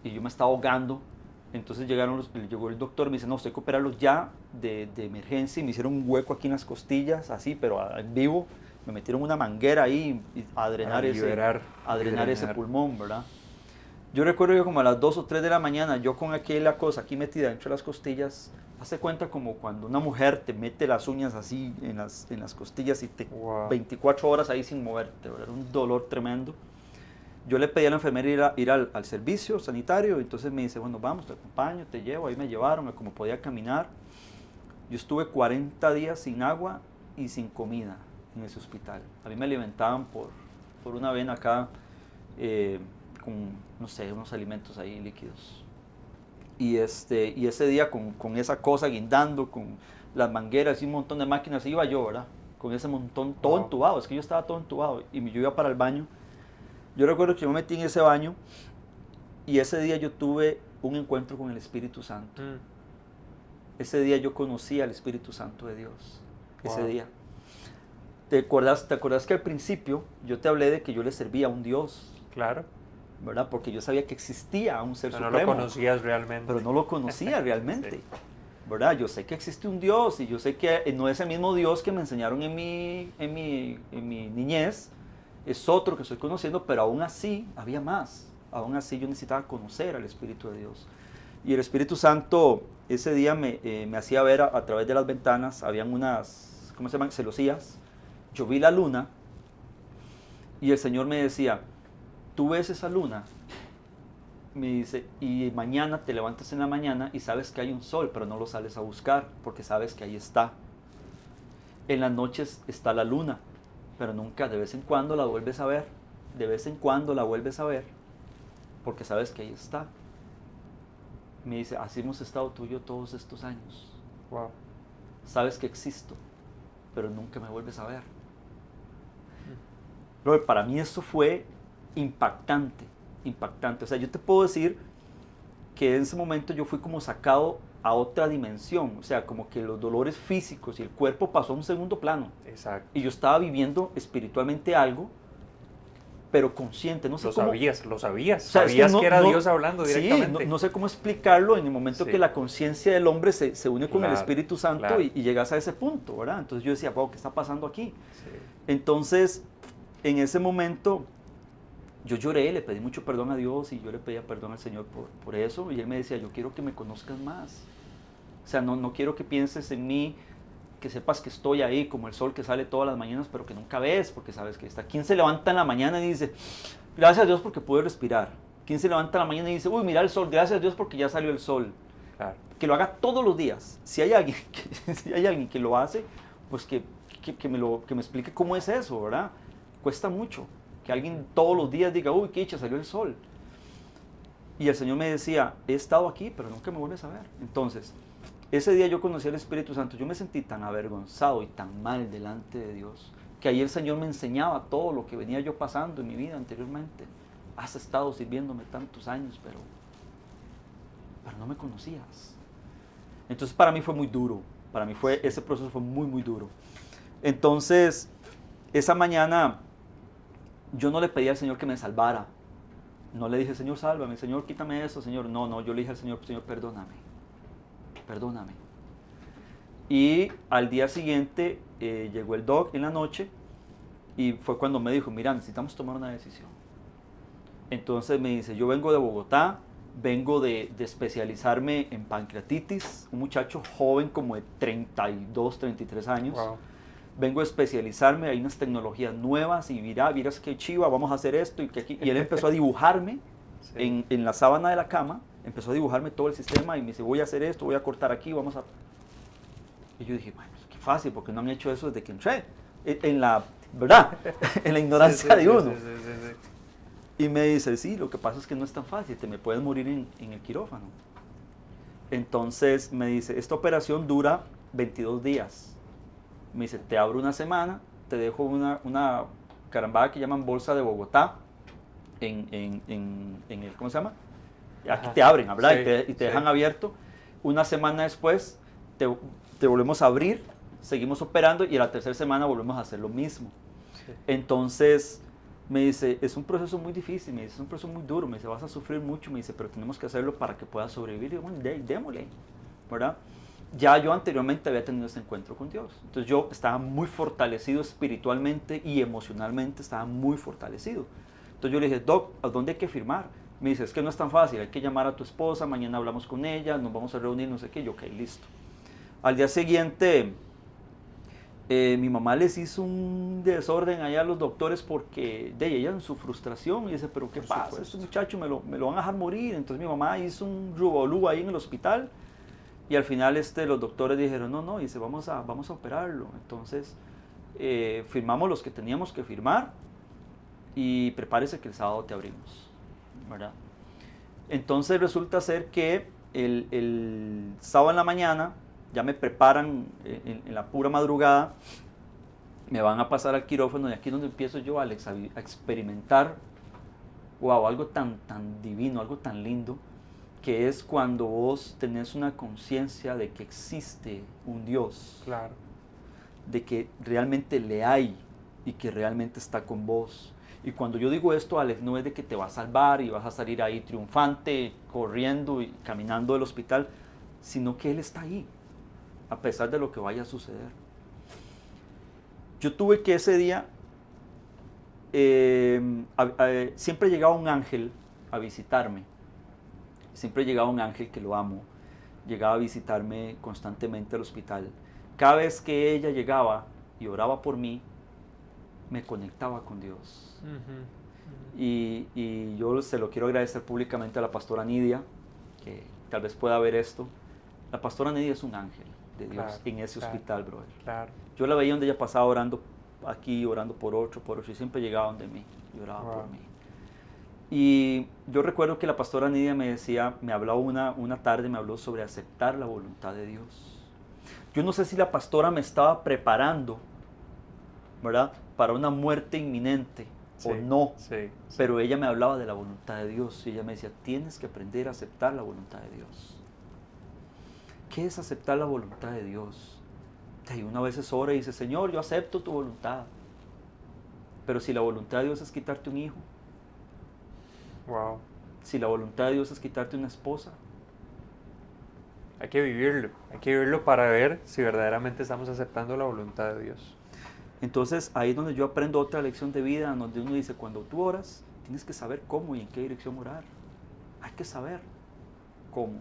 S3: y yo me estaba ahogando. Entonces llegó el doctor, me dice, no, usted hay que operarlo ya de emergencia, y me hicieron un hueco aquí en las costillas, así, pero en vivo. Me metieron una manguera ahí a drenar ese pulmón, ¿verdad? Yo recuerdo que como a las 2 o 3 de la mañana, yo con aquella cosa aquí metida dentro de las costillas, hace cuenta como cuando una mujer te mete las uñas así en las costillas y te 24 horas ahí sin moverte, ¿verdad? Era un dolor tremendo. Yo le pedí a la enfermera ir al servicio sanitario, entonces me dice, bueno, vamos, te acompaño, te llevo. Ahí me llevaron a como podía caminar. Yo estuve 40 días sin agua y sin comida en ese hospital. A mí me alimentaban por una vena acá con, no sé, unos alimentos ahí líquidos. Y ese día con esa cosa guindando, con las mangueras y un montón de máquinas, iba yo, ¿verdad? Con ese montón, todo entubado, es que yo estaba todo entubado y yo iba para el baño. Yo recuerdo que yo me metí en ese baño y ese día yo tuve un encuentro con el Espíritu Santo. Ese día yo conocí al Espíritu Santo de Dios, ese día. ¿Te acuerdas que al principio yo te hablé de que yo le servía a un Dios?
S2: Claro.
S3: ¿Verdad? Porque yo sabía que existía un ser supremo.
S2: No lo conocías realmente.
S3: Pero no lo conocía realmente. Sí. ¿Verdad? Yo sé que existe un Dios y yo sé que no es el mismo Dios que me enseñaron en mi niñez. Es otro que estoy conociendo, pero aún así había más. Aún así yo necesitaba conocer al Espíritu de Dios. Y el Espíritu Santo ese día me hacía ver a través de las ventanas, habían unas, ¿cómo se llaman? Celosías. Yo vi la luna y el Señor me decía, ¿tú ves esa luna? Me dice, y mañana te levantas en la mañana y sabes que hay un sol, pero no lo sales a buscar porque sabes que ahí está. En las noches está la luna, pero nunca, de vez en cuando la vuelves a ver. De vez en cuando la vuelves a ver porque sabes que ahí está. Me dice, así hemos estado tú y yo todos estos años.
S2: Wow.
S3: Sabes que existo, pero nunca me vuelves a ver. Pero para mí eso fue impactante. O sea, yo te puedo decir que en ese momento yo fui como sacado a otra dimensión. O sea, como que los dolores físicos y el cuerpo pasó a un segundo plano.
S2: Exacto.
S3: Y yo estaba viviendo espiritualmente algo, pero consciente. No sé cómo,
S2: lo sabías.
S3: O sea,
S2: sabías
S3: que
S2: era Dios hablando directamente.
S3: Sí, no sé cómo explicarlo en el momento que la conciencia del hombre se une con el Espíritu Santo y llegas a ese punto, ¿verdad? Entonces yo decía, wow, ¿qué está pasando aquí? Sí. Entonces, en ese momento, yo lloré, le pedí mucho perdón a Dios y yo le pedía perdón al Señor por eso. Y Él me decía, yo quiero que me conozcas más. O sea, no quiero que pienses en mí, que sepas que estoy ahí como el sol que sale todas las mañanas, pero que nunca ves, porque sabes que está. ¿Quién se levanta en la mañana y dice, gracias a Dios porque pude respirar? ¿Quién se levanta en la mañana y dice, uy, mira el sol, gracias a Dios porque ya salió el sol?
S2: Claro.
S3: Que lo haga todos los días. Si hay alguien que lo hace, pues que me explique cómo es eso, ¿verdad? Cuesta mucho que alguien todos los días diga, uy, qué dicha, salió el sol. Y el Señor me decía, he estado aquí, pero nunca me vuelves a ver. Entonces, ese día yo conocí al Espíritu Santo, yo me sentí tan avergonzado y tan mal delante de Dios, que ahí el Señor me enseñaba todo lo que venía yo pasando en mi vida anteriormente. Has estado sirviéndome tantos años, pero no me conocías. Entonces para mí fue muy duro, ese proceso fue muy, muy duro. Entonces, esa mañana yo no le pedí al Señor que me salvara. No le dije, Señor, sálvame, Señor, quítame eso, Señor. No, yo le dije al Señor, Señor, perdóname. Y al día siguiente llegó el doc en la noche y fue cuando me dijo, mira, necesitamos tomar una decisión. Entonces me dice, yo vengo de Bogotá, vengo de especializarme en pancreatitis, un muchacho joven como de 32, 33 años. Wow. Vengo a especializarme, hay unas tecnologías nuevas y miras qué chiva, vamos a hacer esto. Y él empezó a dibujarme en la sábana de la cama, empezó a dibujarme todo el sistema y me dice, voy a hacer esto, voy a cortar aquí, vamos a... Y yo dije, bueno, qué fácil, porque no han hecho eso desde que entré, en la, ¿verdad? En la ignorancia de uno. Y me dice, sí, lo que pasa es que no es tan fácil, te me puedes morir en el quirófano. Entonces me dice, esta operación dura 22 días. Me dice, te abro una semana, te dejo una carambada que llaman bolsa de Bogotá, en el, ¿cómo se llama? Aquí te abren, ¿verdad? Sí, y te dejan abierto. Una semana después te volvemos a abrir, seguimos operando y a la tercera semana volvemos a hacer lo mismo. Sí. Entonces me dice, es un proceso muy difícil, me dice, es un proceso muy duro, me dice, vas a sufrir mucho, me dice, pero tenemos que hacerlo para que puedas sobrevivir. Y yo, bueno, démosle, ¿verdad? Ya yo anteriormente había tenido este encuentro con Dios. Entonces yo estaba muy fortalecido espiritualmente y emocionalmente, estaba muy fortalecido. Entonces yo le dije, Doc, ¿a dónde hay que firmar? Me dice, es que no es tan fácil, hay que llamar a tu esposa, mañana hablamos con ella, nos vamos a reunir, no sé qué. Yo, ok, listo. Al día siguiente, mi mamá les hizo un desorden allá a los doctores porque de ella en su frustración, y dice, pero ¿qué pasa? Este muchacho me lo van a dejar morir. Entonces mi mamá hizo un revolú ahí en el hospital y al final los doctores dijeron, no, dice, vamos a operarlo. Entonces firmamos los que teníamos que firmar y prepárese que el sábado te abrimos, ¿verdad? Entonces resulta ser que el sábado en la mañana ya me preparan en la pura madrugada, me van a pasar al quirófano y aquí es donde empiezo yo, Alex, a experimentar, wow, algo tan divino, algo tan lindo, que es cuando vos tenés una conciencia de que existe un Dios,
S2: claro,
S3: de que realmente le hay y que realmente está con vos. Y cuando yo digo esto, Alex, no es de que te va a salvar y vas a salir ahí triunfante, corriendo y caminando del hospital, sino que Él está ahí, a pesar de lo que vaya a suceder. Yo tuve que ese día, siempre llegaba un ángel a visitarme, siempre llegaba un ángel que lo amo, llegaba a visitarme constantemente al hospital. Cada vez que ella llegaba y oraba por mí, me conectaba con Dios. Y yo se lo quiero agradecer públicamente a la pastora Nidia, que tal vez pueda ver esto. La pastora Nidia es un ángel de Dios, claro, en ese hospital, brother. Claro. Yo la veía donde ella pasaba orando aquí, orando por otro, y siempre llegaba donde mí y oraba por mí. Y yo recuerdo que la pastora Nidia me decía, me habló una tarde, me habló sobre aceptar la voluntad de Dios. Yo no sé si la pastora me estaba preparando, ¿verdad?, para una muerte inminente, sí, o no, sí, pero ella me hablaba de la voluntad de Dios y ella me decía, tienes que aprender a aceptar la voluntad de Dios. ¿Qué es aceptar la voluntad de Dios? Y una vez ora y dice, Señor, yo acepto tu voluntad. Pero si la voluntad de Dios es quitarte un hijo,
S2: wow,
S3: si la voluntad de Dios es quitarte una esposa,
S2: hay que vivirlo para ver si verdaderamente estamos aceptando la voluntad de Dios.
S3: Entonces ahí es donde yo aprendo otra lección de vida, donde uno dice, cuando tú oras, tienes que saber cómo y en qué dirección orar. Hay que saber cómo,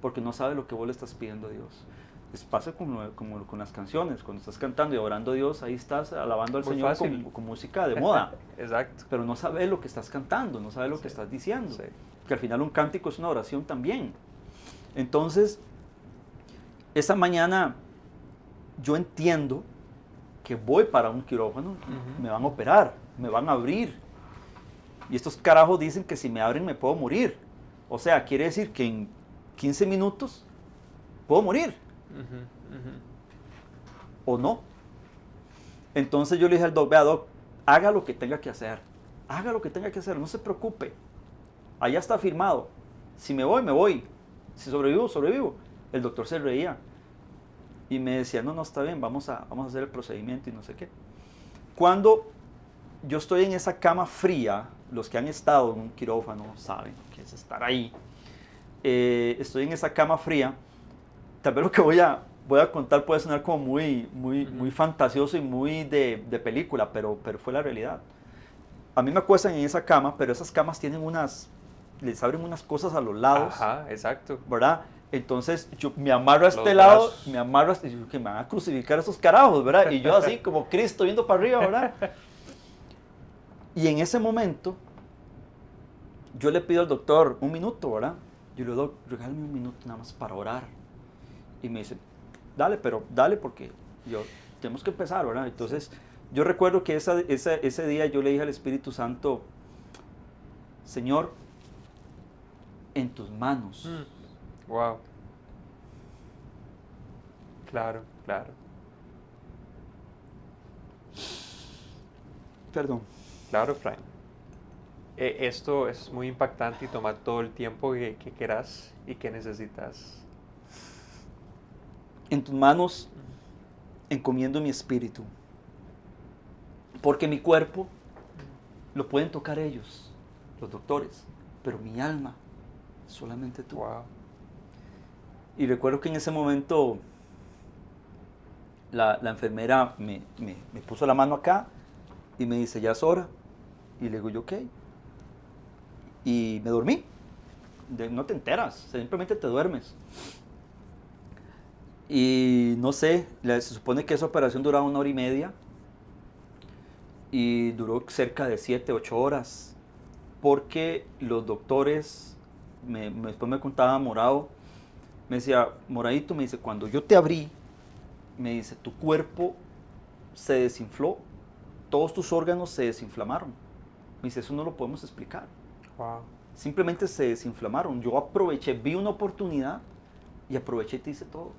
S3: porque no sabes lo que vos le estás pidiendo a Dios. Pasa como con las canciones, cuando estás cantando y orando a Dios, ahí estás alabando al Señor con música de moda.
S2: Exacto.
S3: Pero no sabes lo que estás cantando, no sabes lo que estás diciendo. Sí. Que al final un cántico es una oración también. Entonces, esa mañana yo entiendo que voy para un quirófano, me van a operar, me van a abrir. Y estos carajos dicen que si me abren me puedo morir. O sea, quiere decir que en 15 minutos puedo morir. O no. Entonces yo le dije al doc, vea doc, haga lo que tenga que hacer. Haga lo que tenga que hacer, no se preocupe. Allá está firmado. Si me voy, me voy. Si sobrevivo, sobrevivo. El doctor se reía. Y me decía, no, está bien, vamos a hacer el procedimiento y no sé qué. Cuando yo estoy en esa cama fría, los que han estado en un quirófano saben que es estar ahí. Estoy en esa cama fría. Tal vez lo que voy a contar puede sonar como muy fantasioso y muy de película, pero fue la realidad. A mí me acuestan en esa cama, pero esas camas tienen les abren unas cosas a los lados.
S2: Ajá, exacto.
S3: ¿Verdad? Entonces yo me amarro a este lado, me amarro a y que me van a crucificar esos carajos, ¿verdad? Y yo así como Cristo viendo para arriba, ¿verdad? Y en ese momento yo le pido al doctor un minuto, ¿verdad? Yo le digo, regálame un minuto nada más para orar. Y me dice, dale, pero dale porque tenemos que empezar, ¿verdad? Entonces, yo recuerdo que ese día yo le dije al Espíritu Santo, Señor, en tus manos.
S2: Wow. Claro, claro.
S3: Perdón.
S2: Claro, Frank. Esto es muy impactante y toma todo el tiempo que quieras y que necesitas.
S3: En tus manos encomiendo mi espíritu, porque mi cuerpo lo pueden tocar ellos, los doctores, pero mi alma, solamente tú.
S2: Wow.
S3: Y recuerdo que en ese momento la enfermera me puso la mano acá y me dice, ya es hora. Y le digo yo, ok. Y me dormí. No te enteras, simplemente te duermes. Y no sé, se supone que esa operación duraba 1 hora y media. Y duró cerca de 7, 8 horas. Porque los doctores, después me contaba Morado, me decía, Moradito, me dice, cuando yo te abrí, me dice, tu cuerpo se desinfló, todos tus órganos se desinflamaron. Me dice, eso no lo podemos explicar.
S2: Wow.
S3: Simplemente se desinflamaron. Yo aproveché, vi una oportunidad y aproveché y te hice todo.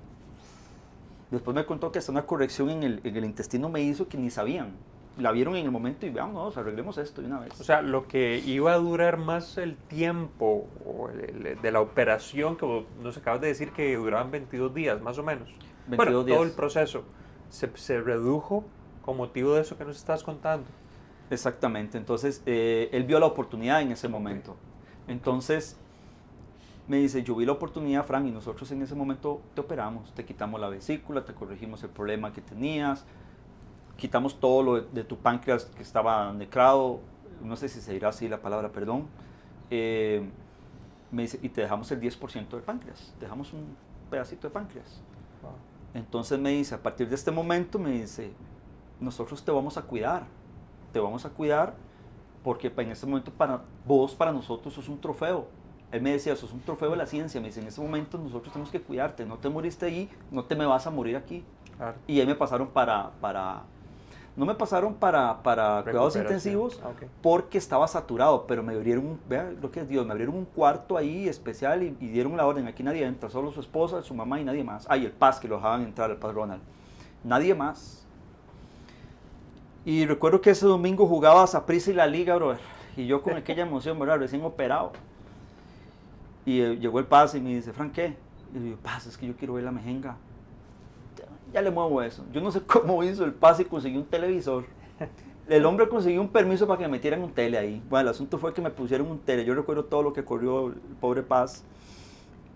S3: Después me contó que hasta una corrección en el intestino me hizo que ni sabían. La vieron en el momento y vamos, arreglemos esto de una vez.
S2: O sea, lo que iba a durar más el tiempo de la operación, que nos acabas de decir que duraban 22 días, más o menos.
S3: 22 días.
S2: Todo el proceso se redujo con motivo de eso que nos estás contando.
S3: Exactamente. Entonces, él vio la oportunidad en ese momento. Entonces, me dice, yo vi la oportunidad, Frank, y nosotros en ese momento te operamos. Te quitamos la vesícula, te corregimos el problema que tenías, quitamos todo lo de tu páncreas que estaba necrado, no sé si se dirá así la palabra, perdón. Me dice, y te dejamos el 10% del páncreas, dejamos un pedacito de páncreas.
S2: Wow.
S3: Entonces me dice, a partir de este momento, me dice, nosotros te vamos a cuidar porque en este momento para nosotros sos un trofeo. Él me decía, sos un trofeo de la ciencia. Me dice, en este momento nosotros tenemos que cuidarte, no te moriste ahí, no te me vas a morir aquí.
S2: Claro.
S3: Y ahí me pasaron no me pasaron para cuidados intensivos,
S2: Okay.
S3: porque estaba saturado, pero me abrieron, vea lo que es Dios, me abrieron un cuarto ahí especial y dieron la orden, aquí nadie entra, solo su esposa, su mamá y nadie más. Y el Paz, que lo dejaban entrar, el Paz Ronald. Nadie más. Y recuerdo que ese domingo jugaba Saprissa y la Liga, brother, y yo con aquella emoción, ¿verdad? Recién operado. Y llegó el Paz y me dice, Frank, ¿qué? Y yo, Paz, es que yo quiero ver la mejenga. Ya le muevo eso. Yo no sé cómo hizo el Paz y consiguió un televisor. El hombre consiguió un permiso para que me metieran un tele ahí. Bueno, el asunto fue que me pusieron un tele. Yo recuerdo todo lo que corrió el pobre Paz.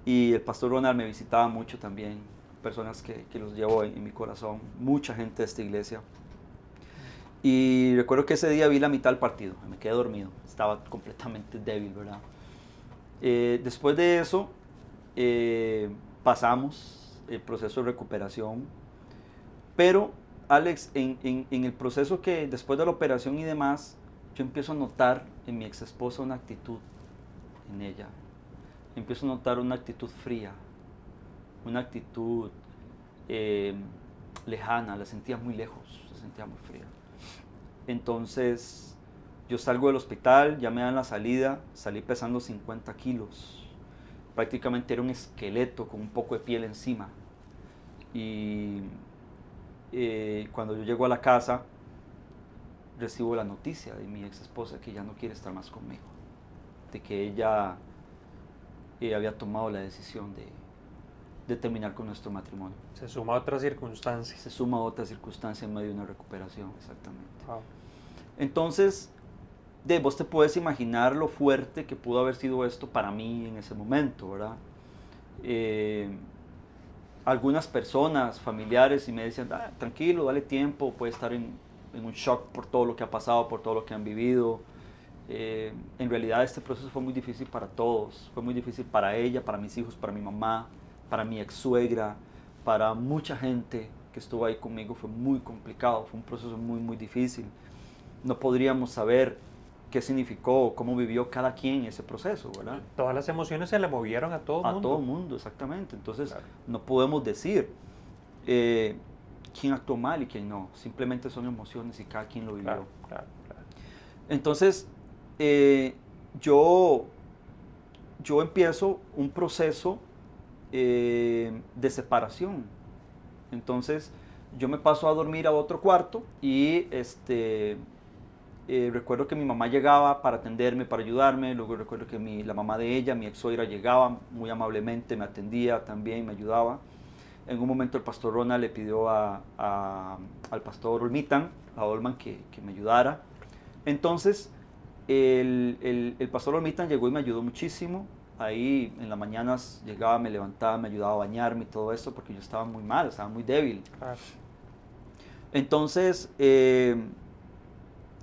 S3: Y el pastor Ronald me visitaba mucho también. Personas que los llevo en mi corazón. Mucha gente de esta iglesia. Y recuerdo que ese día vi la mitad del partido. Me quedé dormido. Estaba completamente débil, ¿verdad? Después de eso, pasamos el proceso de recuperación. Pero, Alex, en el proceso que después de la operación y demás, yo empiezo a notar en mi ex esposa una actitud en ella. Empiezo a notar una actitud fría, una actitud lejana, la sentía muy lejos, la sentía muy fría. Entonces, yo salgo del hospital, ya me dan la salida, salí pesando 50 kilos. Prácticamente era un esqueleto con un poco de piel encima. Y cuando yo llego a la casa, recibo la noticia de mi ex esposa que ya no quiere estar más conmigo, de que ella había tomado la decisión de terminar con nuestro matrimonio.
S2: Se suma a otra circunstancia.
S3: Se suma a otra circunstancia en medio de una recuperación, exactamente.
S2: Wow.
S3: Entonces, vos te puedes imaginar lo fuerte que pudo haber sido esto para mí en ese momento, ¿verdad? Algunas personas, familiares, y me decían, tranquilo, dale tiempo, puede estar en un shock por todo lo que ha pasado, por todo lo que han vivido. En realidad este proceso fue muy difícil para todos, fue muy difícil para ella, para mis hijos, para mi mamá, para mi ex suegra, para mucha gente que estuvo ahí conmigo. Fue muy complicado, fue un proceso muy, muy difícil. No podríamos saber qué significó, cómo vivió cada quien ese proceso, ¿verdad?
S2: Todas las emociones se le movieron a todo el mundo.
S3: A todo mundo, exactamente. Entonces,
S2: Claro.
S3: no podemos decir quién actuó mal y quién no. Simplemente son emociones y cada quien lo vivió.
S2: Claro, claro, claro.
S3: Entonces, yo empiezo un proceso de separación. Entonces, yo me paso a dormir a otro cuarto y recuerdo que mi mamá llegaba para atenderme, para ayudarme. Luego recuerdo que la mamá de ella, mi ex suegra, llegaba muy amablemente, me atendía también, me ayudaba. En un momento el pastor Ronald le pidió al pastor Olmitan, a Olman, que me ayudara. Entonces, el pastor Olmitan llegó y me ayudó muchísimo. Ahí en las mañanas llegaba, me levantaba, me ayudaba a bañarme y todo eso, porque yo estaba muy mal, estaba muy débil.
S2: Claro.
S3: Entonces,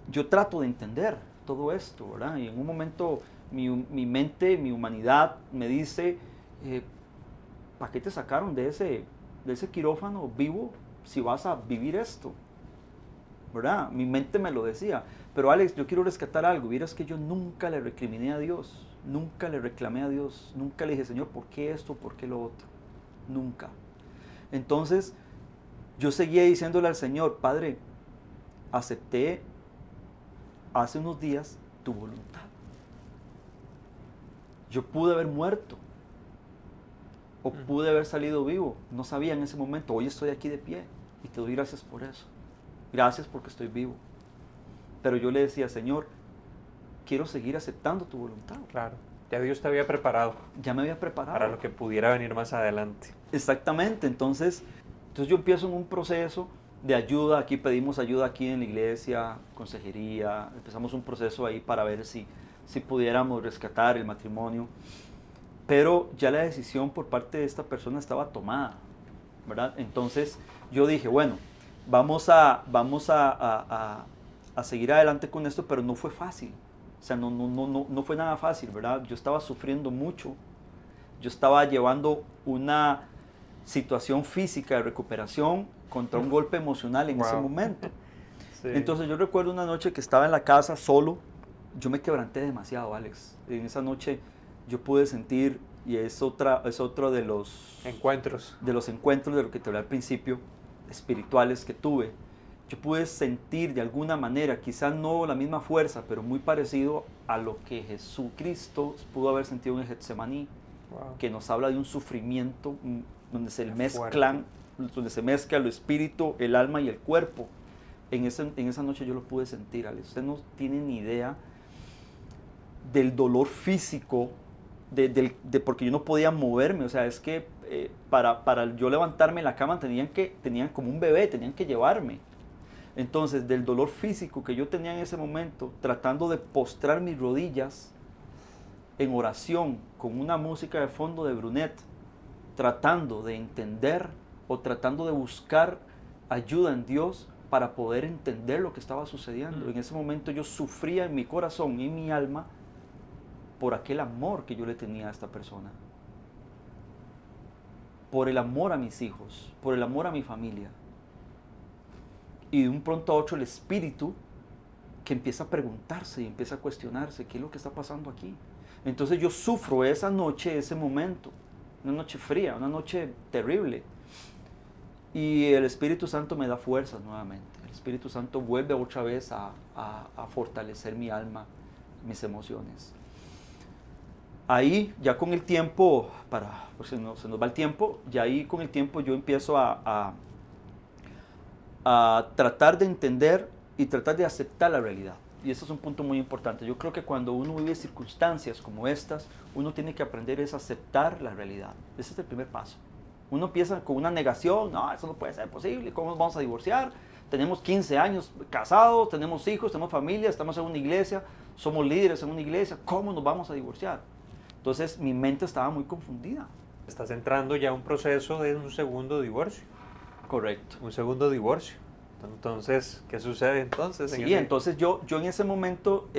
S3: yo trato de entender todo esto, ¿verdad? Y en un momento mi mente, mi humanidad me dice, ¿para qué te sacaron de ese quirófano vivo si vas a vivir esto? ¿Verdad? Mi mente me lo decía. Pero Alex, yo quiero rescatar algo. Vieras que yo nunca le recriminé a Dios, nunca le reclamé a Dios, nunca le dije, Señor, ¿por qué esto? ¿Por qué lo otro? Nunca. Entonces, yo seguía diciéndole al Señor, Padre, acepté hace unos días tu voluntad. Yo pude haber muerto o pude haber salido vivo, no sabía en ese momento. Hoy estoy aquí de pie y te doy gracias por eso. Gracias porque estoy vivo. Pero yo le decía, Señor, quiero seguir aceptando tu voluntad.
S2: Claro. Ya Dios te había preparado
S3: Ya me había preparado.
S2: para lo que pudiera venir más adelante.
S3: Exactamente. Entonces yo empiezo en un proceso de ayuda. Aquí pedimos ayuda aquí en la iglesia, consejería. Empezamos un proceso ahí para ver si pudiéramos rescatar el matrimonio. Pero ya la decisión por parte de esta persona estaba tomada, ¿verdad? Entonces yo dije, bueno, vamos a seguir adelante con esto, pero no fue fácil. O sea, no fue nada fácil, ¿verdad? Yo estaba sufriendo mucho. Yo estaba llevando una situación física de recuperación contra un golpe emocional en ese momento.
S2: Sí.
S3: Entonces yo recuerdo una noche que estaba en la casa solo. Yo me quebranté demasiado, Alex. En esa noche yo pude sentir, y es otro de los
S2: encuentros
S3: de lo que te hablé al principio, espirituales que tuve. Yo pude sentir de alguna manera, quizás no la misma fuerza, pero muy parecido a lo que Jesucristo pudo haber sentido en el Getsemaní, que nos habla de un sufrimiento donde se mezcla el espíritu, el alma y el cuerpo. En esa noche yo lo pude sentir, Alex. Usted no tiene ni idea del dolor físico, porque yo no podía moverme. O sea, es que para yo levantarme en la cama tenían como un bebé, tenían que llevarme. Entonces, del dolor físico que yo tenía en ese momento, tratando de postrar mis rodillas en oración con una música de fondo de Brunet, tratando de entender o tratando de buscar ayuda en Dios para poder entender lo que estaba sucediendo. En ese momento yo sufría en mi corazón y en mi alma por aquel amor que yo le tenía a esta persona, por el amor a mis hijos, por el amor a mi familia. Y de un pronto a otro el espíritu que empieza a preguntarse y empieza a cuestionarse, ¿qué es lo que está pasando aquí? Entonces yo sufro esa noche, ese momento, una noche fría, una noche terrible. Y el Espíritu Santo me da fuerzas nuevamente. El Espíritu Santo vuelve otra vez a fortalecer mi alma, mis emociones. Ahí, ya con el tiempo, pues se nos va el tiempo, ya ahí con el tiempo yo empiezo a tratar de entender y tratar de aceptar la realidad. Y eso es un punto muy importante. Yo creo que cuando uno vive circunstancias como estas, uno tiene que aprender a aceptar la realidad. Ese es el primer paso. Uno empieza con una negación, no, eso no puede ser posible, ¿cómo nos vamos a divorciar? Tenemos 15 años casados, tenemos hijos, tenemos familia, estamos en una iglesia, somos líderes en una iglesia, ¿cómo nos vamos a divorciar? Entonces mi mente estaba muy confundida.
S2: Estás entrando ya a un proceso de un segundo divorcio.
S3: Correcto.
S2: Un segundo divorcio. Entonces, ¿qué sucede entonces?
S3: Sí, entonces yo en ese momento,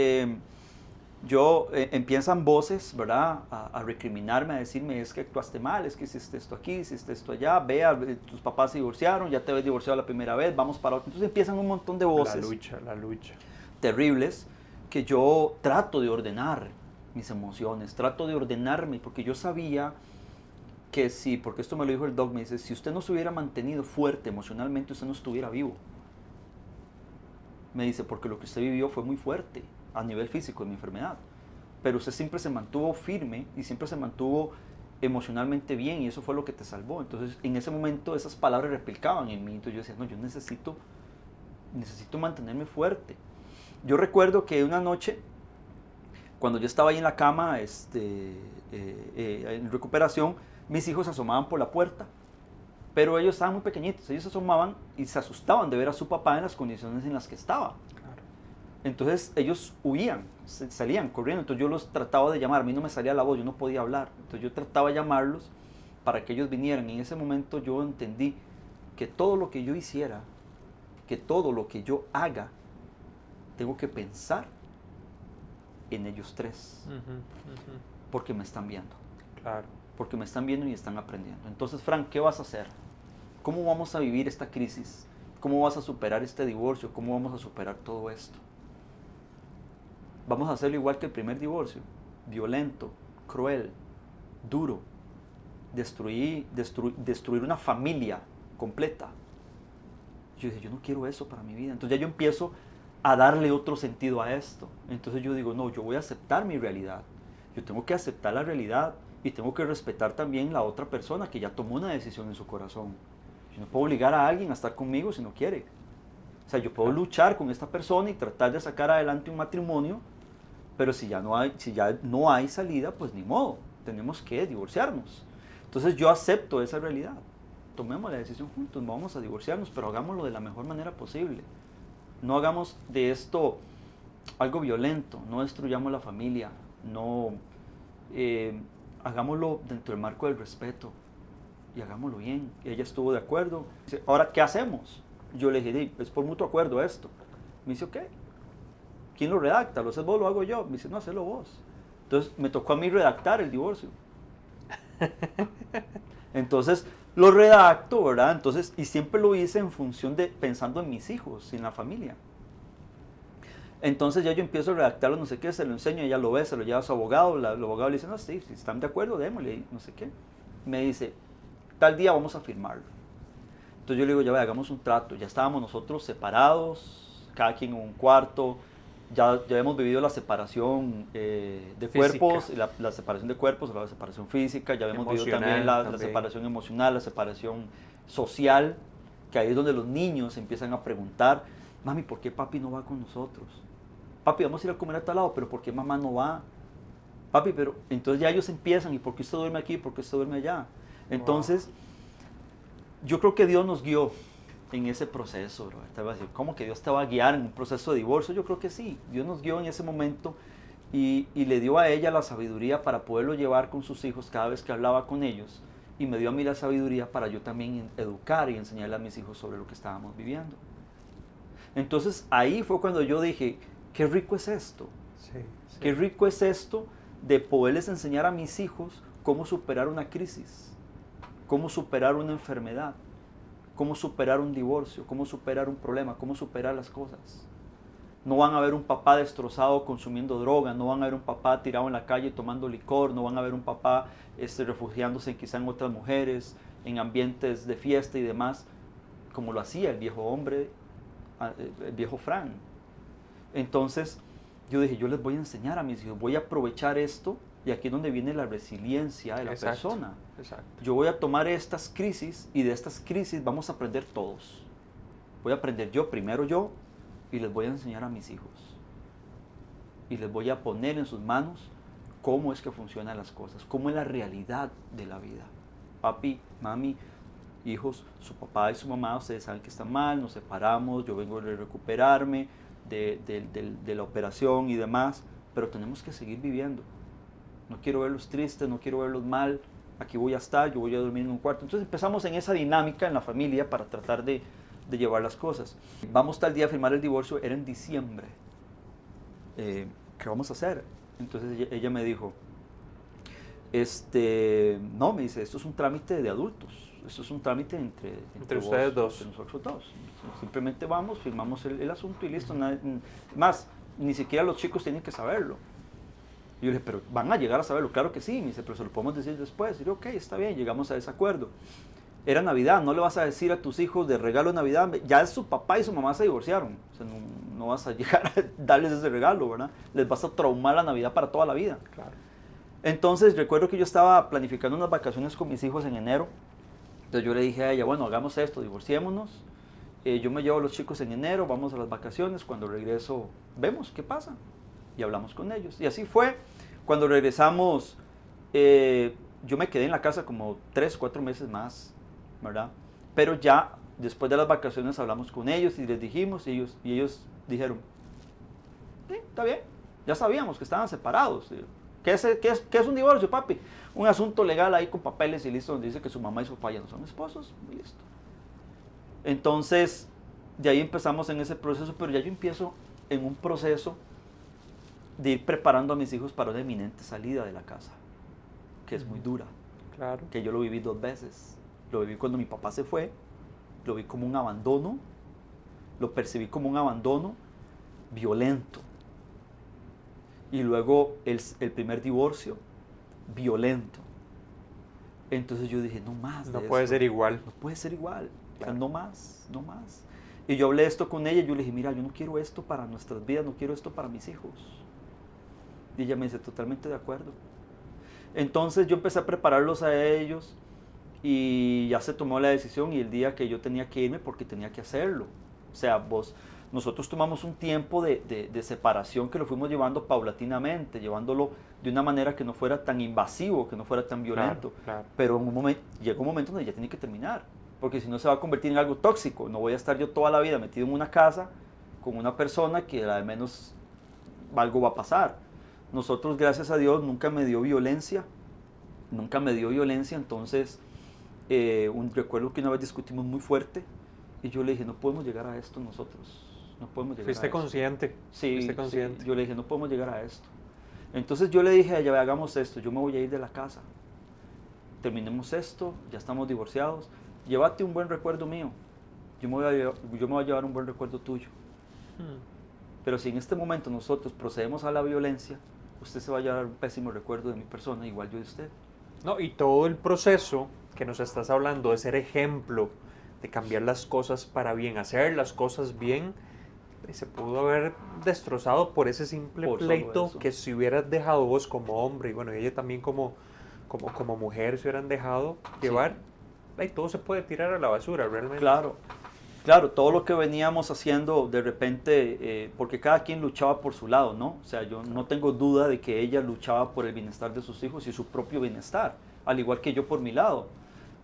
S3: empiezan voces, ¿verdad? A recriminarme, a decirme, es que actuaste mal, es que hiciste esto aquí, hiciste esto allá, vea, tus papás se divorciaron, ya te habías divorciado la primera vez, vamos para otro. Entonces empiezan un montón de voces.
S2: La lucha.
S3: Terribles. que yo trato de ordenar mis emociones, trato de ordenarme, porque yo sabía que sí, porque esto me lo dijo el doc, me dice, si usted no se hubiera mantenido fuerte emocionalmente, usted no estuviera vivo. Me dice, porque lo que usted vivió fue muy fuerte a nivel físico de mi enfermedad, pero usted siempre se mantuvo firme y siempre se mantuvo emocionalmente bien, y eso fue lo que te salvó. Entonces, en ese momento esas palabras replicaban en mí, entonces yo decía, no, yo necesito mantenerme fuerte. Yo recuerdo que una noche, cuando yo estaba ahí en la cama, en recuperación, mis hijos se asomaban por la puerta, pero ellos estaban muy pequeñitos, ellos se asomaban y se asustaban de ver a su papá en las condiciones en las que estaba. Claro. Entonces ellos huían, salían corriendo, entonces yo los trataba de llamar, a mí no me salía la voz, yo no podía hablar, entonces yo trataba de llamarlos para que ellos vinieran, y en ese momento yo entendí que todo lo que yo hiciera, que todo lo que yo haga, tengo que pensar en ellos tres, porque me están viendo.
S2: Claro.
S3: Porque me están viendo y están aprendiendo. Entonces, Frank, ¿qué vas a hacer? ¿Cómo vamos a vivir esta crisis? ¿Cómo vas a superar este divorcio? ¿Cómo vamos a superar todo esto? Vamos a hacerlo igual que el primer divorcio, violento, cruel, duro, destruir una familia completa. Yo dije, yo no quiero eso para mi vida. Entonces ya yo empiezo a darle otro sentido a esto. Entonces yo digo, no, yo voy a aceptar mi realidad. Yo tengo que aceptar la realidad y tengo que respetar también la otra persona que ya tomó una decisión en su corazón. Yo no puedo obligar a alguien a estar conmigo si no quiere. O sea, yo puedo luchar con esta persona y tratar de sacar adelante un matrimonio, pero si ya no hay salida, pues ni modo, tenemos que divorciarnos. Entonces yo acepto esa realidad. Tomemos la decisión juntos, vamos a divorciarnos, pero hagámoslo de la mejor manera posible. No hagamos de esto algo violento, no destruyamos la familia, no hagámoslo dentro del marco del respeto y hagámoslo bien. Y ella estuvo de acuerdo. Dice, ahora, ¿qué hacemos? Yo le dije, es por mutuo acuerdo esto. Me dice, ok, ¿quién lo redacta? ¿Lo haces vos o lo hago yo? Me dice, no, hacelo vos. Entonces me tocó a mí redactar el divorcio. Entonces lo redacto, ¿verdad? Entonces, y siempre lo hice en función de pensando en mis hijos y en la familia. Entonces ya yo empiezo a redactarlo, no sé qué, se lo enseño, ella lo ve, se lo lleva a su abogado, el abogado le dice, no, sí, si están de acuerdo, démosle, no sé qué. Me dice, tal día vamos a firmarlo. Entonces yo le digo, ya ve, hagamos un trato. Ya estábamos nosotros separados, cada quien en un cuarto, ya hemos vivido la separación de cuerpos, la separación de cuerpos, la separación física, ya hemos vivido también la separación emocional, la separación social, que ahí es donde los niños empiezan a preguntar, mami, ¿por qué papi no va con nosotros? Papi, vamos a ir a comer a tal lado, pero ¿por qué mamá no va? Papi, pero entonces ya ellos empiezan, ¿y por qué usted duerme aquí? ¿Por qué usted duerme allá? Entonces, yo creo que Dios nos guió en ese proceso, bro. Te voy a decir, ¿cómo que Dios te va a guiar en un proceso de divorcio? Yo creo que sí, Dios nos guió en ese momento y le dio a ella la sabiduría para poderlo llevar con sus hijos cada vez que hablaba con ellos, y me dio a mí la sabiduría para yo también educar y enseñarle a mis hijos sobre lo que estábamos viviendo. Entonces ahí fue cuando yo dije, qué rico es esto, qué rico es esto de poderles enseñar a mis hijos cómo superar una crisis, cómo superar una enfermedad, cómo superar un divorcio, cómo superar un problema, cómo superar las cosas. No van a ver un papá destrozado consumiendo droga, no van a ver un papá tirado en la calle tomando licor, no van a ver un papá refugiándose quizá en otras mujeres, en ambientes de fiesta y demás, como lo hacía el viejo hombre, el viejo Frank. Entonces yo dije, yo les voy a enseñar a mis hijos, voy a aprovechar esto, y aquí es donde viene la resiliencia de la persona. Exacto. Yo voy a tomar estas crisis, y de estas crisis vamos a aprender todos. Voy a aprender yo, primero yo, y les voy a enseñar a mis hijos. Y les voy a poner en sus manos cómo es que funcionan las cosas, cómo es la realidad de la vida. Papi, mami, hijos, su papá y su mamá, ustedes saben que están mal, nos separamos, yo vengo de recuperarme de la operación y demás, pero tenemos que seguir viviendo. No quiero verlos tristes, no quiero verlos mal, aquí voy a estar, yo voy a dormir en un cuarto. Entonces empezamos en esa dinámica en la familia para tratar de llevar las cosas. Vamos tal día a firmar el divorcio, era en diciembre. ¿Qué vamos a hacer? Entonces ella me dijo, no, me dice, esto es un trámite de adultos, esto es un trámite entre
S2: ustedes dos.
S3: Entre nosotros dos. Simplemente vamos, firmamos el asunto y listo. Nada más, ni siquiera los chicos tienen que saberlo. Y yo le dije, pero ¿van a llegar a saberlo? Claro que sí. Me dice, pero se lo podemos decir después. Y yo, ok, está bien, llegamos a ese acuerdo. Era Navidad, no le vas a decir a tus hijos de regalo de Navidad, ya su papá y su mamá se divorciaron. O sea, no vas a llegar a darles ese regalo, ¿verdad? Les vas a traumar la Navidad para toda la vida.
S2: Claro.
S3: Entonces recuerdo que yo estaba planificando unas vacaciones con mis hijos en enero. Entonces yo le dije a ella, bueno, hagamos esto, divorciémonos. Yo me llevo a los chicos en enero, vamos a las vacaciones, cuando regreso vemos qué pasa. Y hablamos con ellos. Y así fue. Cuando regresamos, yo me quedé en la casa como 3, 4 meses más, ¿verdad? Pero ya después de las vacaciones hablamos con ellos y les dijimos, y ellos dijeron, sí, está bien, ya sabíamos que estaban separados. ¿Qué es un divorcio, papi? Un asunto legal ahí con papeles y listo, donde dice que su mamá y su papá ya no son esposos, y listo. Entonces, de ahí empezamos en ese proceso, pero ya yo empiezo en un proceso de ir preparando a mis hijos para una inminente salida de la casa, que es muy dura.
S2: Claro.
S3: Que yo lo viví 2 veces. Lo viví cuando mi papá se fue, lo vi como un abandono, lo percibí como un abandono violento. Y luego el primer divorcio, violento. Entonces yo dije, no más.
S2: No puede ser igual.
S3: No puede ser igual.
S2: Claro.
S3: O sea, no más, no más. Y yo hablé esto con ella, yo le dije, mira, yo no quiero esto para nuestras vidas, no quiero esto para mis hijos. Y ella me dice, totalmente de acuerdo. Entonces yo empecé a prepararlos a ellos y ya se tomó la decisión y el día que yo tenía que irme porque tenía que hacerlo. O sea, nosotros tomamos un tiempo de separación que lo fuimos llevando paulatinamente, llevándolo de una manera que no fuera tan invasivo, que no fuera tan violento.
S2: Claro.
S3: Pero llega un momento donde ya tiene que terminar, porque si no se va a convertir en algo tóxico. No voy a estar yo toda la vida metido en una casa con una persona que al menos algo va a pasar. Nosotros, gracias a Dios, nunca me dio violencia, entonces recuerdo que una vez discutimos muy fuerte y yo le dije, no podemos llegar a esto nosotros, no podemos llegar
S2: ¿Fuiste
S3: a esto.
S2: consciente?
S3: Sí,
S2: ¿Fuiste consciente?
S3: sí, yo le dije, no podemos llegar a esto. Entonces yo le dije a ella, hagamos esto, yo me voy a ir de la casa, terminemos esto, ya estamos divorciados, llévate un buen recuerdo mío, yo me voy a llevar un buen recuerdo tuyo. Pero si en este momento nosotros procedemos a la violencia, usted se va a llevar un pésimo recuerdo de mi persona, igual yo de usted.
S2: No, y todo el proceso que nos estás hablando de ser ejemplo, de cambiar las cosas para bien, hacer las cosas bien, se pudo haber destrozado por ese simple
S3: Por solo
S2: pleito
S3: eso.
S2: que si hubieras dejado vos como hombre, y bueno, ella también como mujer se hubieran dejado llevar, y todo se puede tirar a la basura realmente.
S3: Claro, todo lo que veníamos haciendo de repente, porque cada quien luchaba por su lado, ¿no? O sea, yo no tengo duda de que ella luchaba por el bienestar de sus hijos y su propio bienestar, al igual que yo por mi lado.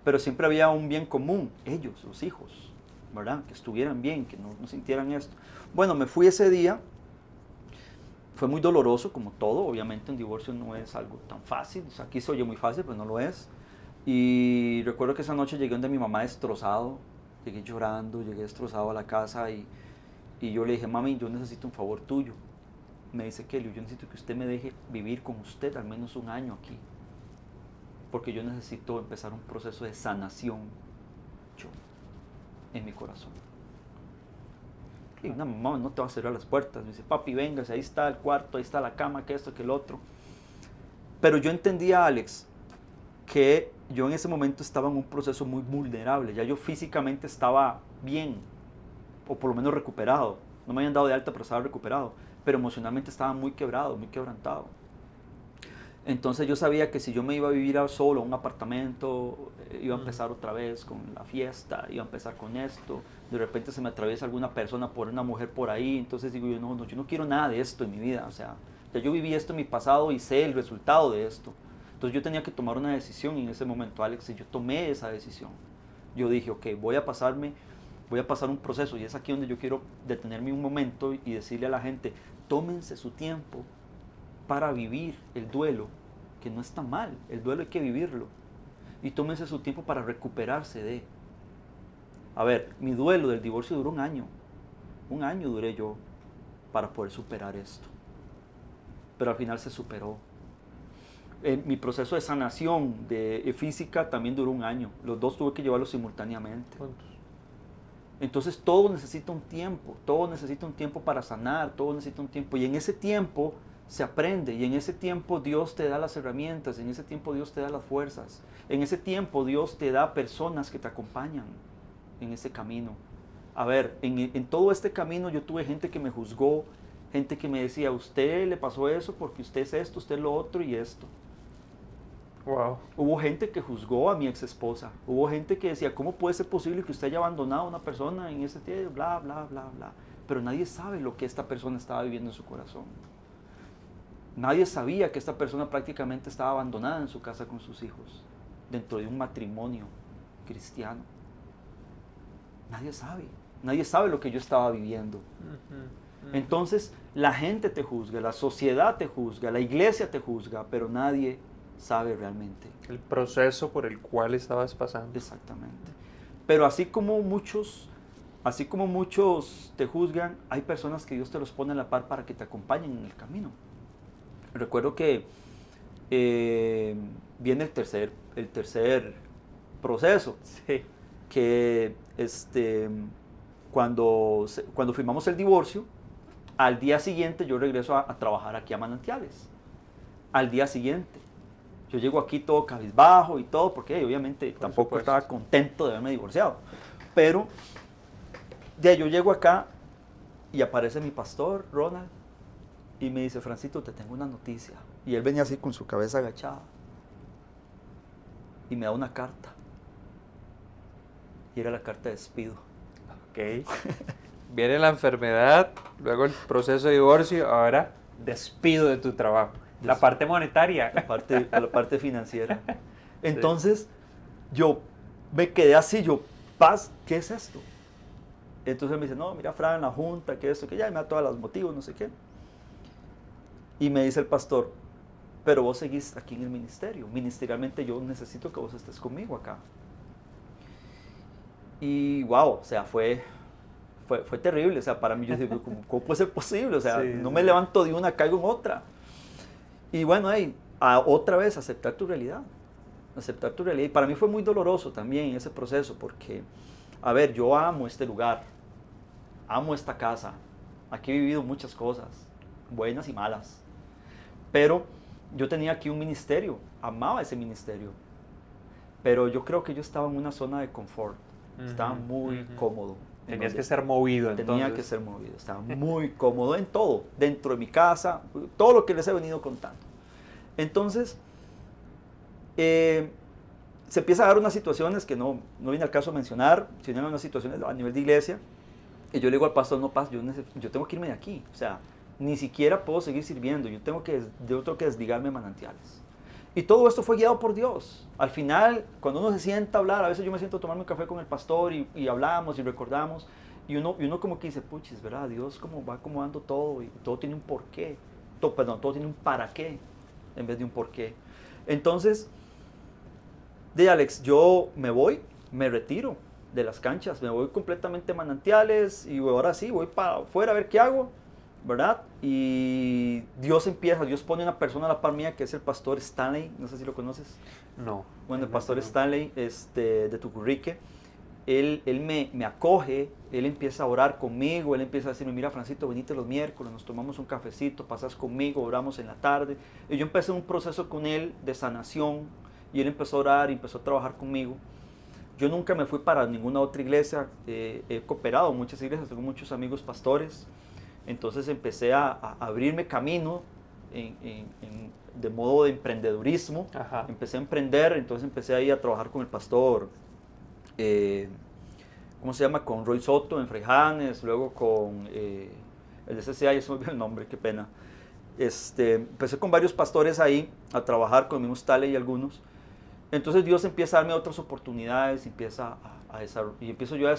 S3: Pero siempre había un bien común, ellos, los hijos, ¿verdad? Que estuvieran bien, que no sintieran esto. Bueno, me fui ese día, fue muy doloroso como todo, obviamente un divorcio no es algo tan fácil, o sea, aquí se oye muy fácil, pero no lo es. Y recuerdo que esa noche llegué donde mi mamá destrozado, llegué llorando, llegué destrozado a la casa y yo le dije, mami, yo necesito un favor tuyo. Me dice, Kelly, yo necesito que usted me deje vivir con usted al menos un año aquí, porque yo necesito empezar un proceso de sanación yo, en mi corazón. Y una mamá no te va a cerrar las puertas, me dice, papi, véngase, ahí está el cuarto, ahí está la cama, que esto, que el otro. Pero yo entendía, Alex, que yo en ese momento estaba en un proceso muy vulnerable, ya yo físicamente estaba bien, o por lo menos recuperado, no me habían dado de alta pero estaba recuperado, pero emocionalmente estaba muy quebrado, muy quebrantado. Entonces yo sabía que si yo me iba a vivir solo a un apartamento, iba a empezar otra vez con la fiesta, iba a empezar con esto, de repente se me atraviesa alguna persona por una mujer por ahí, entonces digo yo, no, yo no quiero nada de esto en mi vida, o sea, ya yo viví esto en mi pasado y sé el resultado de esto. Entonces yo tenía que tomar una decisión en ese momento, Alex, y yo tomé esa decisión. Yo dije, ok, voy a pasar un proceso, y es aquí donde yo quiero detenerme un momento y decirle a la gente, tómense su tiempo para vivir el duelo, que no está mal, el duelo hay que vivirlo, y tómense su tiempo para recuperarse de. A ver, mi duelo del divorcio duró un año duré yo para poder superar esto, pero al final se superó. Mi proceso de sanación física también duró un año. Los dos tuve que llevarlos simultáneamente.
S2: ¿Cuántos?
S3: Entonces todo necesita un tiempo para sanar, todo necesita un tiempo. Y en ese tiempo se aprende, y en ese tiempo Dios te da las herramientas, en ese tiempo Dios te da las fuerzas, en ese tiempo Dios te da personas que te acompañan en ese camino. A ver, en todo este camino yo tuve gente que me juzgó, gente que me decía, a usted le pasó eso porque usted es esto, usted es lo otro y esto.
S2: Wow.
S3: Hubo gente que juzgó a mi ex esposa, hubo gente que decía, ¿cómo puede ser posible que usted haya abandonado a una persona en ese tiempo? Bla, bla, bla, bla. Pero nadie sabe lo que esta persona estaba viviendo en su corazón. Nadie sabía que esta persona prácticamente estaba abandonada en su casa con sus hijos, dentro de un matrimonio cristiano. Nadie sabe lo que yo estaba viviendo. Entonces, la gente te juzga, la sociedad te juzga, la iglesia te juzga, pero nadie sabe realmente
S2: el proceso por el cual estabas pasando.
S3: Exactamente. Pero así como muchos te juzgan, hay personas que Dios te los pone a la par para que te acompañen en el camino. Recuerdo que viene el tercer proceso,
S2: Sí.
S3: que cuando firmamos el divorcio, al día siguiente yo regreso a trabajar aquí a Manantiales. Al día siguiente. Yo llego aquí todo cabizbajo y todo, porque obviamente tampoco estaba contento de haberme divorciado. Pero yo llego acá y aparece mi pastor, Ronald, y me dice, Francito, te tengo una noticia. Y él venía así con su cabeza agachada. Y me da una carta. Y era la carta de despido.
S2: Ok. Viene la enfermedad, luego el proceso de divorcio, ahora despido de tu trabajo. La parte monetaria.
S3: La parte financiera. Entonces, yo me quedé así, Paz, ¿qué es esto? Entonces me dice, no, mira, Fran, la junta, que esto, que ya, me da todos los motivos, no sé qué. Y me dice el pastor, pero vos seguís aquí en el ministerio. Ministerialmente yo necesito que vos estés conmigo acá. Y wow, o sea, fue terrible. O sea, para mí yo digo, ¿cómo puede ser posible? O sea,
S2: Sí,
S3: no me levanto de una, caigo en otra. Y bueno, otra vez aceptar tu realidad. Aceptar tu realidad. Y para mí fue muy doloroso también ese proceso, porque, a ver, yo amo este lugar, amo esta casa. Aquí he vivido muchas cosas, buenas y malas. Pero yo tenía aquí un ministerio, amaba ese ministerio. Pero yo creo que yo estaba en una zona de confort, estaba muy cómodo.
S2: Tenías que ser movido, entonces.
S3: Tenía que ser movido, estaba muy cómodo en todo, dentro de mi casa, todo lo que les he venido contando. Entonces, se empieza a dar unas situaciones que no viene al caso mencionar, sino unas situaciones a nivel de iglesia, y yo le digo al pastor, no, Paz, yo tengo que irme de aquí, o sea, ni siquiera puedo seguir sirviendo, yo tengo que desligarme de Manantiales. Y todo esto fue guiado por Dios. Al final, cuando uno se sienta a hablar, a veces yo me siento a tomarme un café con el pastor y hablamos y recordamos, y uno como que dice, puchis, ¿verdad? Dios como va acomodando todo y todo tiene un porqué. Todo tiene un para qué en vez de un porqué. Entonces, Alex, yo me retiro de las canchas, me voy completamente a Manantiales y ahora sí, voy para afuera a ver qué hago, ¿verdad? Y Dios pone una persona a la par mía que es el pastor Stanley, no sé si lo conoces.
S2: No.
S3: Bueno, el pastor Stanley de Tucurrique, él me acoge, él empieza a orar conmigo, él empieza a decirme, mira, Francito, venite los miércoles, nos tomamos un cafecito, pasas conmigo, oramos en la tarde. Y yo empecé un proceso con él de sanación, y él empezó a orar y empezó a trabajar conmigo. Yo nunca me fui para ninguna otra iglesia, he cooperado en muchas iglesias, tengo muchos amigos pastores. Entonces empecé a abrirme camino de modo de emprendedurismo.
S2: Ajá.
S3: Empecé a emprender, entonces empecé ahí a trabajar con el pastor, ¿cómo se llama? Con Roy Soto en Fraijanes, luego con el SCA, ya se me olvidó el nombre, qué pena. Empecé con varios pastores ahí a trabajar, con el mismo Staley y algunos. Entonces Dios empieza a darme otras oportunidades, y empiezo yo a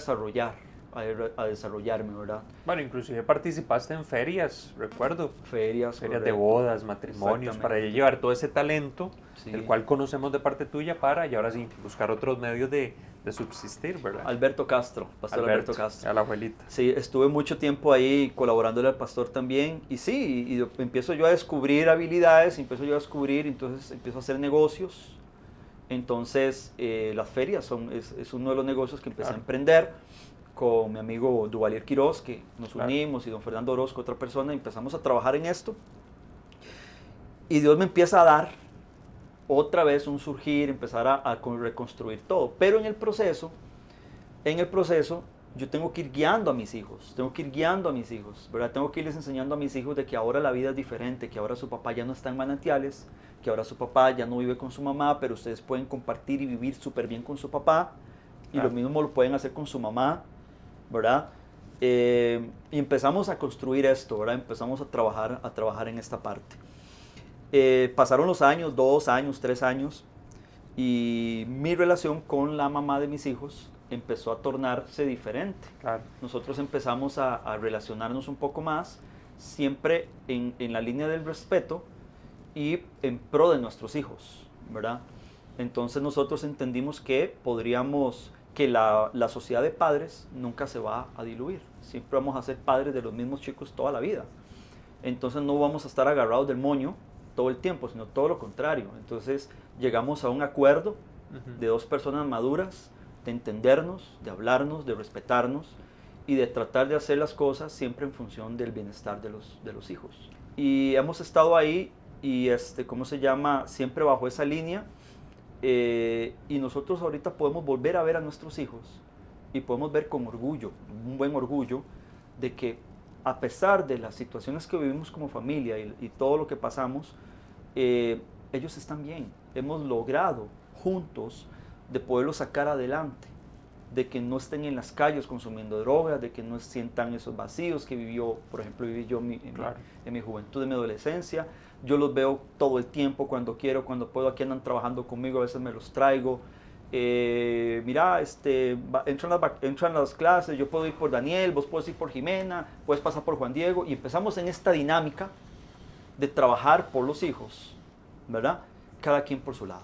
S3: desarrollarme, ¿verdad?
S2: Bueno, inclusive participaste en ferias, recuerdo.
S3: Ferias
S2: de bodas, matrimonios, para llevar todo ese talento, sí, el cual conocemos de parte tuya y ahora sí, buscar otros medios de subsistir, ¿verdad?
S3: Alberto Castro, pastor Alberto Castro.
S2: A la abuelita.
S3: Sí, estuve mucho tiempo ahí colaborándole al pastor también, y sí, y empiezo yo a descubrir habilidades, entonces empiezo a hacer negocios. Entonces, las ferias es uno de los negocios que empecé a emprender. con mi amigo Duvalier Quiroz, que nos unimos, y don Fernando Orozco, otra persona, y empezamos a trabajar en esto. Y Dios me empieza a dar otra vez un surgir, empezar a reconstruir todo. Pero en el proceso, yo tengo que ir guiando a mis hijos, ¿verdad? Tengo que irles enseñando a mis hijos de que ahora la vida es diferente, que ahora su papá ya no está en Manantiales, que ahora su papá ya no vive con su mamá, pero ustedes pueden compartir y vivir súper bien con su papá, y lo mismo lo pueden hacer con su mamá, ¿verdad? Y empezamos a construir esto, ¿verdad? Empezamos a trabajar en esta parte. Pasaron los años, 2 años, 3 años, y mi relación con la mamá de mis hijos empezó a tornarse diferente.
S2: Claro.
S3: Nosotros empezamos a relacionarnos un poco más, siempre en la línea del respeto y en pro de nuestros hijos, ¿verdad? Entonces nosotros entendimos que la sociedad de padres nunca se va a diluir. Siempre vamos a ser padres de los mismos chicos toda la vida. Entonces no vamos a estar agarrados del moño todo el tiempo, sino todo lo contrario. Entonces llegamos a un acuerdo de 2 personas maduras, de entendernos, de hablarnos, de respetarnos y de tratar de hacer las cosas siempre en función del bienestar de los hijos. Y hemos estado ahí y, siempre bajo esa línea. Y nosotros ahorita podemos volver a ver a nuestros hijos y podemos ver con orgullo, un buen orgullo, de que a pesar de las situaciones que vivimos como familia y todo lo que pasamos, ellos están bien. Hemos logrado juntos de poderlos sacar adelante, de que no estén en las calles consumiendo drogas, de que no sientan esos vacíos que viví yo en mi juventud, en mi adolescencia. Yo los veo todo el tiempo, cuando quiero, cuando puedo. Aquí andan trabajando conmigo, a veces me los traigo. Mira, entran las clases, yo puedo ir por Daniel, vos puedes ir por Jimena, puedes pasar por Juan Diego, y empezamos en esta dinámica de trabajar por los hijos, ¿verdad? Cada quien por su lado,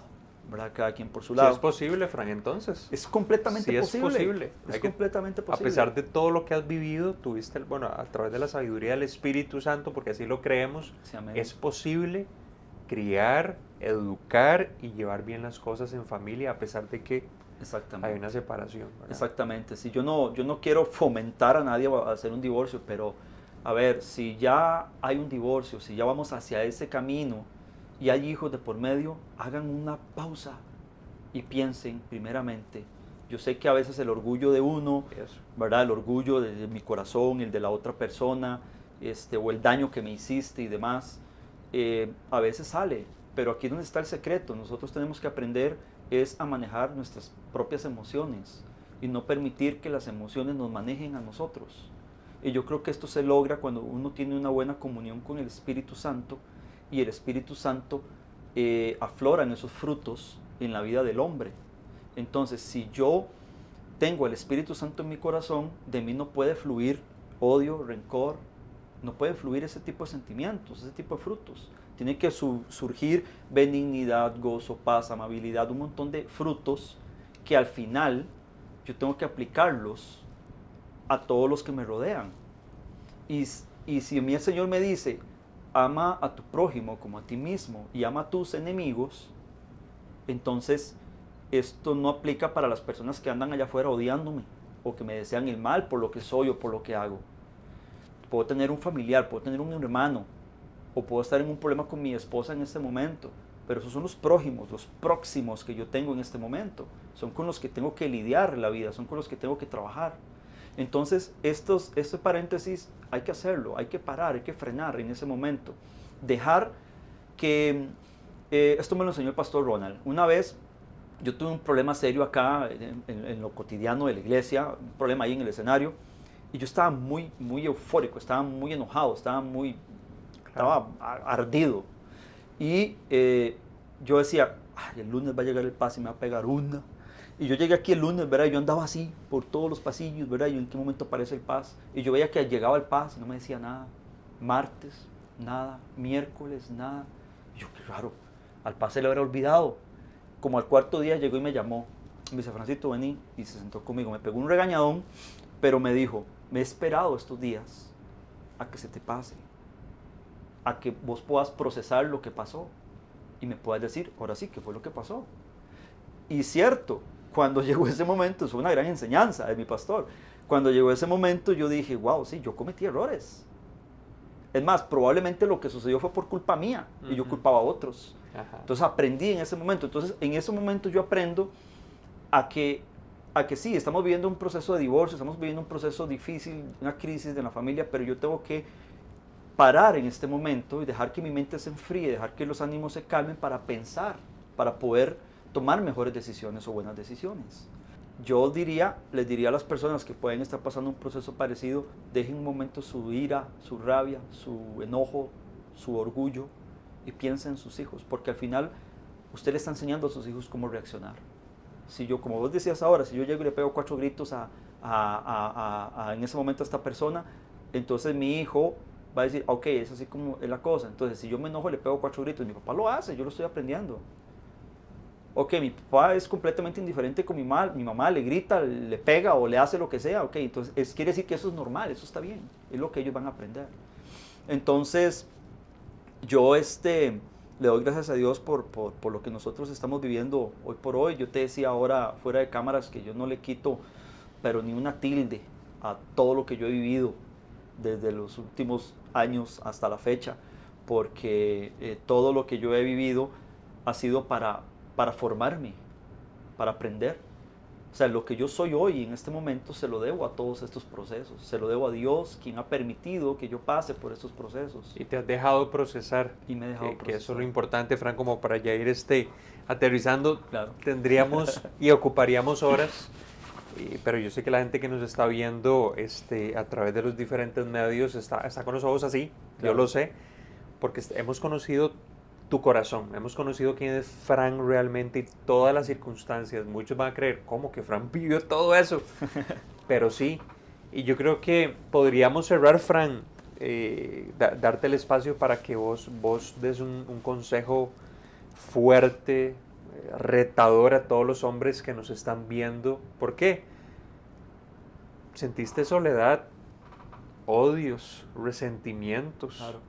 S3: ¿verdad? Cada quien por su lado.
S2: ¿Sí es posible, Fran, entonces?
S3: Es completamente posible.
S2: Es posible.
S3: Es completamente posible.
S2: A pesar de todo lo que has vivido, tuviste, a través de la sabiduría del Espíritu Santo, porque así lo creemos, sí, es posible criar, educar y llevar bien las cosas en familia, a pesar de que hay una separación, ¿verdad? Exactamente.
S3: Sí, yo no quiero fomentar a nadie a hacer un divorcio, pero a ver, si ya hay un divorcio, si ya vamos hacia ese camino y hay hijos de por medio, hagan una pausa y piensen primeramente. Yo sé que a veces el orgullo de uno, ¿verdad? El orgullo de mi corazón, el de la otra persona, o el daño que me hiciste y demás, a veces sale, pero aquí es donde está el secreto. Nosotros tenemos que aprender es a manejar nuestras propias emociones y no permitir que las emociones nos manejen a nosotros. Y yo creo que esto se logra cuando uno tiene una buena comunión con el Espíritu Santo, y el Espíritu Santo aflora en esos frutos en la vida del hombre. Entonces, si yo tengo el Espíritu Santo en mi corazón, de mí no puede fluir odio, rencor, no pueden fluir ese tipo de sentimientos, ese tipo de frutos. Tiene que surgir benignidad, gozo, paz, amabilidad, un montón de frutos que al final yo tengo que aplicarlos a todos los que me rodean. Y si a mí el Señor me dice, ama a tu prójimo como a ti mismo y ama a tus enemigos, entonces esto no aplica para las personas que andan allá afuera odiándome o que me desean el mal por lo que soy o por lo que hago. Puedo tener un familiar, puedo tener un hermano, o puedo estar en un problema con mi esposa en este momento, pero esos son los prójimos, los próximos que yo tengo en este momento. Son con los que tengo que lidiar la vida, son con los que tengo que trabajar. Entonces, este paréntesis hay que hacerlo, hay que parar, hay que frenar en ese momento. Dejar que, esto me lo enseñó el pastor Ronald. Una vez yo tuve un problema serio acá en lo cotidiano de la iglesia, un problema ahí en el escenario, y yo estaba muy eufórico, estaba muy enojado, estaba ardido. Y yo decía, el lunes va a llegar el paz y me va a pegar una. Y yo llegué aquí el lunes, ¿verdad? Y yo andaba así por todos los pasillos, ¿verdad? Y en qué momento aparece el paz. Y yo veía que llegaba el paz y no me decía nada. Martes, nada. Miércoles, nada. Y yo, qué raro. Al paz se le habrá olvidado. Como al 4.º día llegó y me llamó. Me dice, Francito, vení. Y se sentó conmigo. Me pegó un regañadón, pero me dijo, me he esperado estos días a que se te pase. A que vos puedas procesar lo que pasó. Y me puedas decir, ahora sí, ¿qué fue lo que pasó? Y cierto, cuando llegó ese momento, fue una gran enseñanza de mi pastor. Cuando llegó ese momento yo dije, wow, sí, yo cometí errores. Es más, probablemente lo que sucedió fue por culpa mía y yo culpaba a otros.
S2: Ajá.
S3: Entonces aprendí en ese momento. Entonces en ese momento yo aprendo a que sí, estamos viviendo un proceso de divorcio, estamos viviendo un proceso difícil, una crisis de la familia, pero yo tengo que parar en este momento y dejar que mi mente se enfríe, dejar que los ánimos se calmen para pensar, para poder tomar mejores decisiones o buenas decisiones. Yo les diría a las personas que pueden estar pasando un proceso parecido, dejen un momento su ira, su rabia, su enojo, su orgullo y piensen en sus hijos, porque al final usted le está enseñando a sus hijos cómo reaccionar. Si yo, como vos decías ahora, si yo llego y le pego 4 gritos en ese momento a esta persona, entonces mi hijo va a decir, ok, es así como es la cosa. Entonces, si yo me enojo y le pego 4 gritos, mi papá lo hace, yo lo estoy aprendiendo. Ok, mi papá es completamente indiferente con mi mamá le grita, le pega o le hace lo que sea, ok, entonces quiere decir que eso es normal, eso está bien, es lo que ellos van a aprender. Entonces, yo le doy gracias a Dios por lo que nosotros estamos viviendo hoy por hoy. Yo te decía ahora, fuera de cámaras, que yo no le quito, pero ni una tilde a todo lo que yo he vivido desde los últimos años hasta la fecha, porque todo lo que yo he vivido ha sido para formarme, para aprender. O sea, lo que yo soy hoy en este momento se lo debo a todos estos procesos, se lo debo a Dios, quien ha permitido que yo pase por estos procesos.
S2: Y te has dejado procesar.
S3: Y me he dejado procesar.
S2: Que eso es lo importante, Fran, como para ya ir aterrizando.
S3: Claro.
S2: Tendríamos y ocuparíamos horas, pero yo sé que la gente que nos está viendo a través de los diferentes medios está con los ojos así, claro. Yo lo sé, porque hemos conocido tu corazón, hemos conocido quién es Fran realmente y todas las circunstancias. Muchos van a creer, ¿cómo que Fran vivió todo eso? Pero sí, y yo creo que podríamos cerrar, Fran, darte el espacio para que vos des un consejo fuerte, retador a todos los hombres que nos están viendo. ¿Por qué? ¿Sentiste soledad, odios, resentimientos? Claro.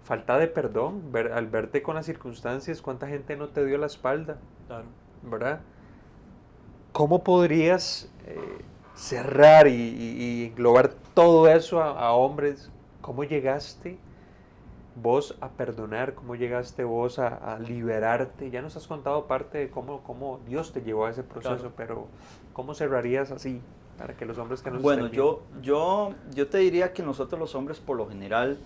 S2: Falta de perdón, al verte con las circunstancias, ¿cuánta gente no te dio la espalda?
S3: Claro.
S2: ¿Verdad? ¿Cómo podrías cerrar y englobar todo eso a hombres? ¿Cómo llegaste vos a perdonar? ¿Cómo llegaste vos a liberarte? Ya nos has contado parte de cómo Dios te llevó a ese proceso, claro. Pero ¿cómo cerrarías así para que los hombres que nos estén viendo?
S3: Yo te diría que nosotros los hombres por lo general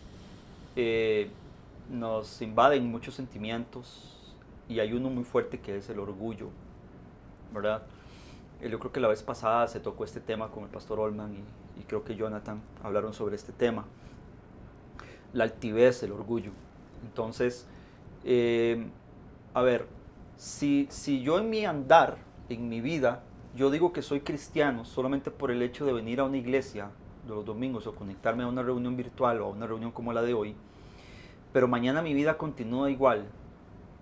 S3: nos invaden muchos sentimientos y hay uno muy fuerte que es el orgullo, ¿verdad? Yo creo que la vez pasada se tocó este tema con el pastor Olman y creo que Jonathan hablaron sobre este tema, la altivez, el orgullo. Entonces, a ver, si yo en mi andar, en mi vida, yo digo que soy cristiano solamente por el hecho de venir a una iglesia de los domingos o conectarme a una reunión virtual o a una reunión como la de hoy, pero mañana mi vida continúa igual,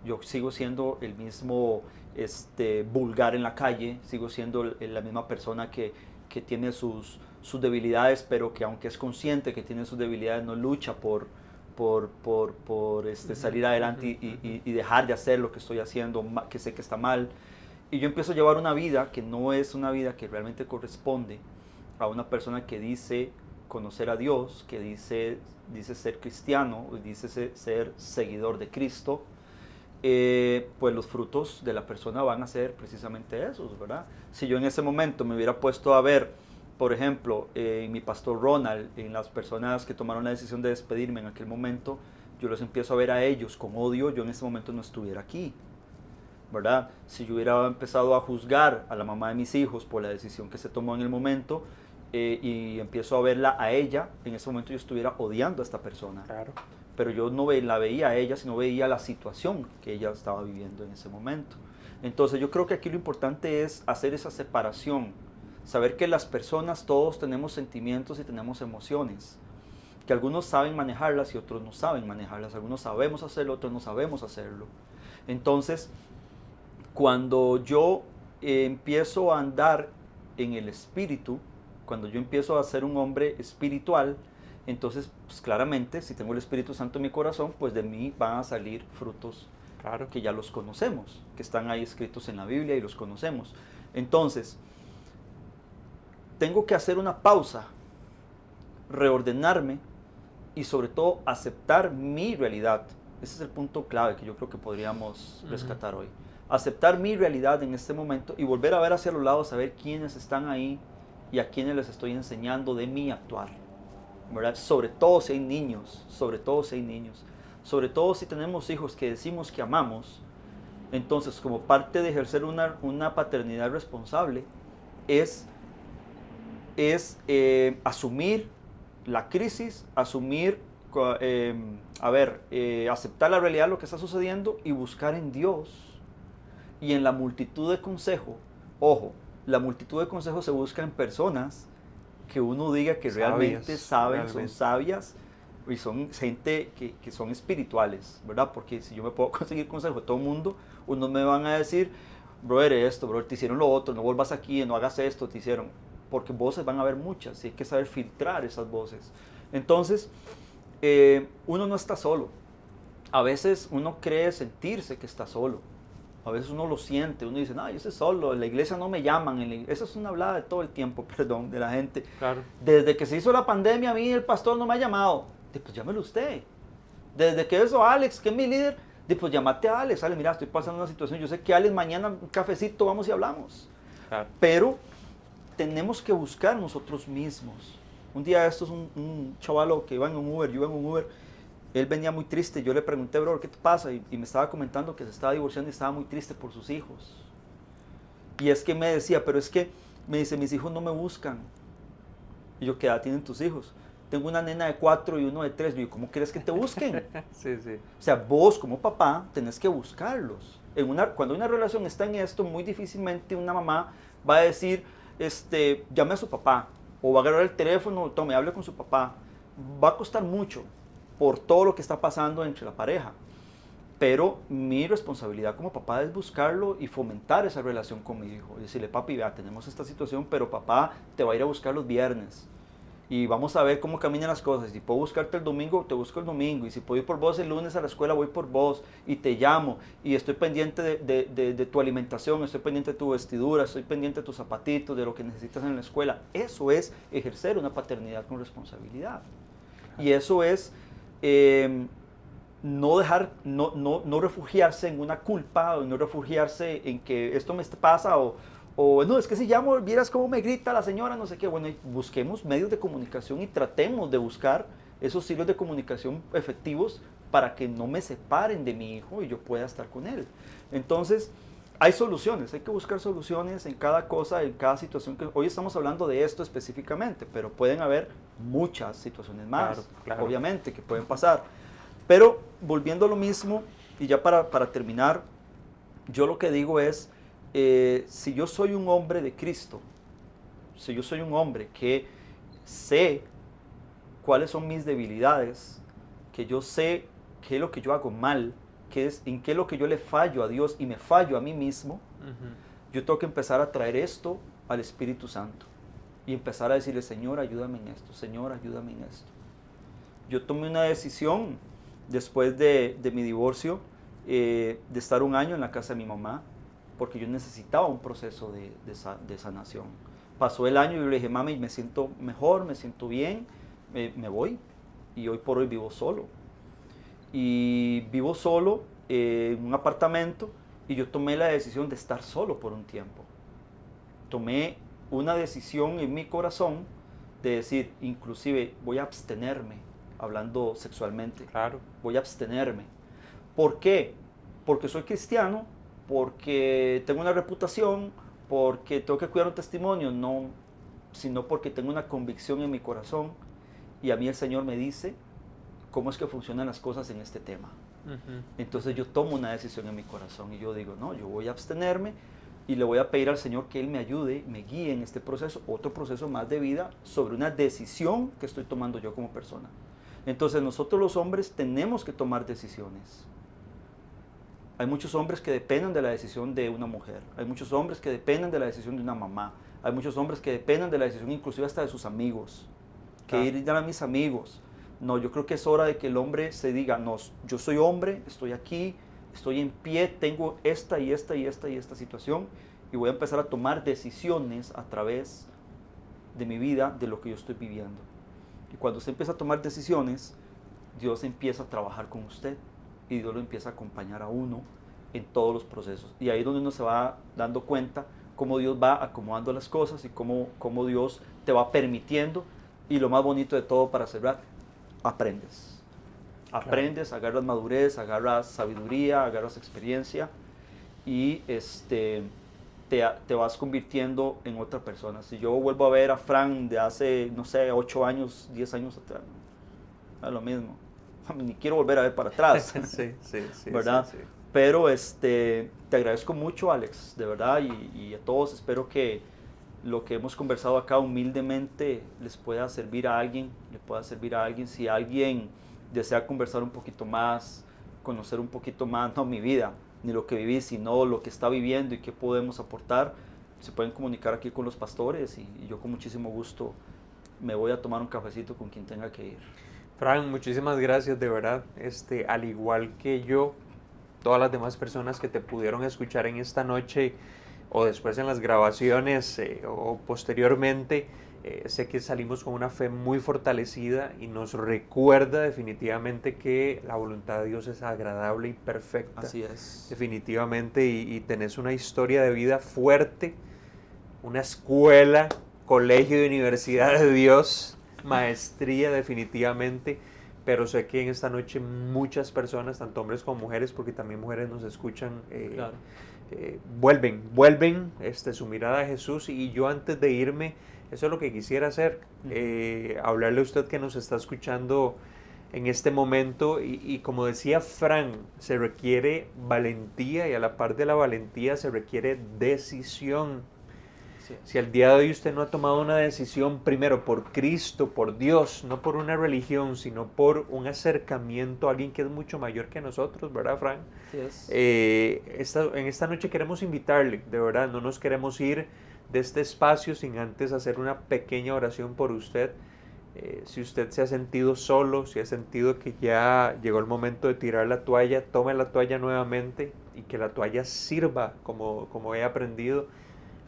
S3: yo sigo siendo el mismo vulgar en la calle, sigo siendo la misma persona que tiene sus debilidades, pero que aunque es consciente que tiene sus debilidades, no lucha por salir adelante y dejar de hacer lo que estoy haciendo, que sé que está mal. Y yo empiezo a llevar una vida que no es una vida que realmente corresponde a una persona que dice conocer a Dios, que dice ser cristiano, dice ser seguidor de Cristo. Pues los frutos de la persona van a ser precisamente esos, ¿verdad? Si yo en ese momento me hubiera puesto a ver, por ejemplo, en mi pastor Ronald, en las personas que tomaron la decisión de despedirme en aquel momento, yo los empiezo a ver a ellos con odio, yo en ese momento no estuviera aquí, ¿verdad? Si yo hubiera empezado a juzgar a la mamá de mis hijos por la decisión que se tomó en el momento, y empiezo a verla a ella, en ese momento yo estuviera odiando a esta persona.
S2: Claro.
S3: Pero yo no la veía a ella, sino veía la situación que ella estaba viviendo en ese momento. Entonces yo creo que aquí lo importante es hacer esa separación, saber que las personas, todos tenemos sentimientos y tenemos emociones, que algunos saben manejarlas y otros no saben manejarlas, algunos sabemos hacerlo, otros no sabemos hacerlo. Entonces, cuando yo empiezo a andar en el espíritu, cuando yo empiezo a ser un hombre espiritual, entonces, pues claramente, si tengo el Espíritu Santo en mi corazón, pues de mí van a salir frutos, claro, que ya los conocemos, que están ahí escritos en la Biblia y los conocemos. Entonces, tengo que hacer una pausa, reordenarme y sobre todo aceptar mi realidad. Ese es el punto clave que yo creo que podríamos rescatar hoy. Aceptar mi realidad en este momento y volver a ver hacia los lados, saber quiénes están ahí y a quiénes les estoy enseñando de mi actuar, ¿verdad? Sobre todo si hay niños, sobre todo si hay niños, sobre todo si tenemos hijos que decimos que amamos. Entonces, como parte de ejercer una paternidad responsable es asumir la crisis, aceptar la realidad de lo que está sucediendo y buscar en Dios. Y en la multitud de consejos, ojo, la multitud de consejos se busca en personas que uno diga que realmente saben, son sabias y son gente que son espirituales, ¿verdad? Porque si yo me puedo conseguir consejos de todo el mundo, unos me van a decir, brother, esto, brother, te hicieron lo otro, no vuelvas aquí, no hagas esto, te hicieron. Porque voces van a haber muchas y hay que saber filtrar esas voces. Entonces, uno no está solo. A veces uno cree sentirse que está solo. A veces uno lo siente, uno dice, no, yo estoy solo, en la iglesia no me llaman. Esa es una hablada de todo el tiempo, perdón, de la gente. Claro. Desde que se hizo la pandemia, a mí el pastor no me ha llamado. Pues llámelo usted. Desde que eso, Alex, que es mi líder, pues llámate a Alex. Alex, mira, estoy pasando una situación. Yo sé que Alex, mañana un cafecito, vamos y hablamos. Claro. Pero tenemos que buscar nosotros mismos. Un día esto es un chavalo que iba en un Uber, yo iba en un Uber. Él venía muy triste, yo le pregunté, bro, ¿qué te pasa? Y me estaba comentando que se estaba divorciando y estaba muy triste por sus hijos. Y es que me decía, pero es que, me dice, mis hijos no me buscan. Y yo, ¿qué edad tienen tus hijos? Tengo una nena de 4 y uno de 3. Y yo, ¿cómo quieres que te busquen?
S2: Sí, sí.
S3: O sea, vos como papá tenés que buscarlos. Cuando una relación está en esto, muy difícilmente una mamá va a decir, llame a su papá. O va a agarrar el teléfono, tome, hable con su papá. Va a costar mucho por todo lo que está pasando entre la pareja. Pero mi responsabilidad como papá es buscarlo y fomentar esa relación con mi hijo. Y decirle, papi, vea, tenemos esta situación, pero papá te va a ir a buscar los viernes. Y vamos a ver cómo caminan las cosas. Si puedo buscarte el domingo, te busco el domingo. Y si puedo ir por vos el lunes a la escuela, voy por vos. Y te llamo. Y estoy pendiente de tu alimentación, estoy pendiente de tu vestidura, estoy pendiente de tus zapatitos, de lo que necesitas en la escuela. Eso es ejercer una paternidad con responsabilidad. Y eso es no refugiarse en una culpa, o no refugiarse en que esto me pasa, o no, es que si llamo, vieras cómo me grita la señora, no sé qué. Bueno, busquemos medios de comunicación y tratemos de buscar esos hilos de comunicación efectivos para que no me separen de mi hijo y yo pueda estar con él. Entonces, hay soluciones, hay que buscar soluciones en cada cosa, en cada situación. Hoy estamos hablando de esto específicamente, pero pueden haber muchas situaciones más, claro. Obviamente, que pueden pasar. Pero, volviendo a lo mismo, y ya para terminar, yo lo que digo es, si yo soy un hombre de Cristo, si yo soy un hombre que sé cuáles son mis debilidades, que yo sé qué es lo que yo hago mal, en qué es lo que yo le fallo a Dios y me fallo a mí mismo, yo tengo que empezar a traer esto al Espíritu Santo y empezar a decirle, Señor, ayúdame en esto, Señor, ayúdame en esto. Yo tomé una decisión después de mi divorcio, de estar 1 año en la casa de mi mamá, porque yo necesitaba un proceso de sanación. Pasó el año y yo le dije, mami, me siento mejor, me siento bien, me voy. Y hoy por hoy vivo solo. Y vivo solo en un apartamento y yo tomé la decisión de estar solo por un tiempo. Tomé una decisión en mi corazón de decir, inclusive voy a abstenerme, hablando sexualmente. Claro. Voy a abstenerme. ¿Por qué? Porque soy cristiano, porque tengo una reputación, porque tengo que cuidar un testimonio, no, sino porque tengo una convicción en mi corazón y a mí el Señor me dice cómo es que funcionan las cosas en este tema. Entonces yo tomo una decisión en mi corazón y yo digo, no, yo voy a abstenerme y le voy a pedir al Señor que Él me ayude, me guíe en este proceso, otro proceso más de vida sobre una decisión que estoy tomando yo como persona. Entonces nosotros los hombres tenemos que tomar decisiones. Hay muchos hombres que dependen de la decisión de una mujer. Hay muchos hombres que dependen de la decisión de una mamá. Hay muchos hombres que dependen de la decisión inclusive hasta de sus amigos. Que ir a mis amigos. No, yo creo que es hora de que el hombre se diga, no, yo soy hombre, estoy aquí, estoy en pie, tengo esta y esta y esta y esta situación y voy a empezar a tomar decisiones a través de mi vida de lo que yo estoy viviendo. Y cuando usted empieza a tomar decisiones, Dios empieza a trabajar con usted y Dios lo empieza a acompañar a uno en todos los procesos. Y ahí es donde uno se va dando cuenta cómo Dios va acomodando las cosas y cómo Dios te va permitiendo. Y lo más bonito de todo, para cerrar, aprendes. Aprendes, claro. Agarras madurez, agarras sabiduría, agarras experiencia y te vas convirtiendo en otra persona. Si yo vuelvo a ver a Fran de hace, no sé, 8 años, 10 años atrás, es lo mismo. Ni quiero volver a ver para atrás.
S2: Sí,
S3: ¿verdad?
S2: Sí.
S3: Pero te agradezco mucho, Alex, de verdad, y a todos espero que lo que hemos conversado acá humildemente les pueda servir a alguien, le pueda servir a alguien. Si alguien desea conversar un poquito más, conocer un poquito más, no mi vida, ni lo que viví, sino lo que está viviendo y qué podemos aportar, se pueden comunicar aquí con los pastores y yo con muchísimo gusto me voy a tomar un cafecito con quien tenga que ir.
S2: Fran, muchísimas gracias, de verdad. Al igual que yo, todas las demás personas que te pudieron escuchar en esta noche o después en las grabaciones o posteriormente, sé que salimos con una fe muy fortalecida y nos recuerda definitivamente que la voluntad de Dios es agradable y perfecta.
S3: Así es.
S2: Definitivamente, y tenés una historia de vida fuerte, una escuela, colegio y universidad de Dios, maestría definitivamente, pero sé que en esta noche muchas personas, tanto hombres como mujeres, porque también mujeres nos escuchan,
S3: Claro.
S2: vuelven su mirada a Jesús. Y yo, antes de irme, eso es lo que quisiera hacer, hablarle a usted que nos está escuchando en este momento, y como decía Fran, se requiere valentía, y a la par de la valentía se requiere decisión. Si al día de hoy usted no ha tomado una decisión, primero por Cristo, por Dios, no por una religión, sino por un acercamiento a alguien que es mucho mayor que nosotros, ¿verdad, Fran?
S3: Así es.
S2: En esta noche queremos invitarle, de verdad, no nos queremos ir de este espacio sin antes hacer una pequeña oración por usted. Si usted se ha sentido solo, si ha sentido que ya llegó el momento de tirar la toalla, tome la toalla nuevamente y que la toalla sirva, como he aprendido,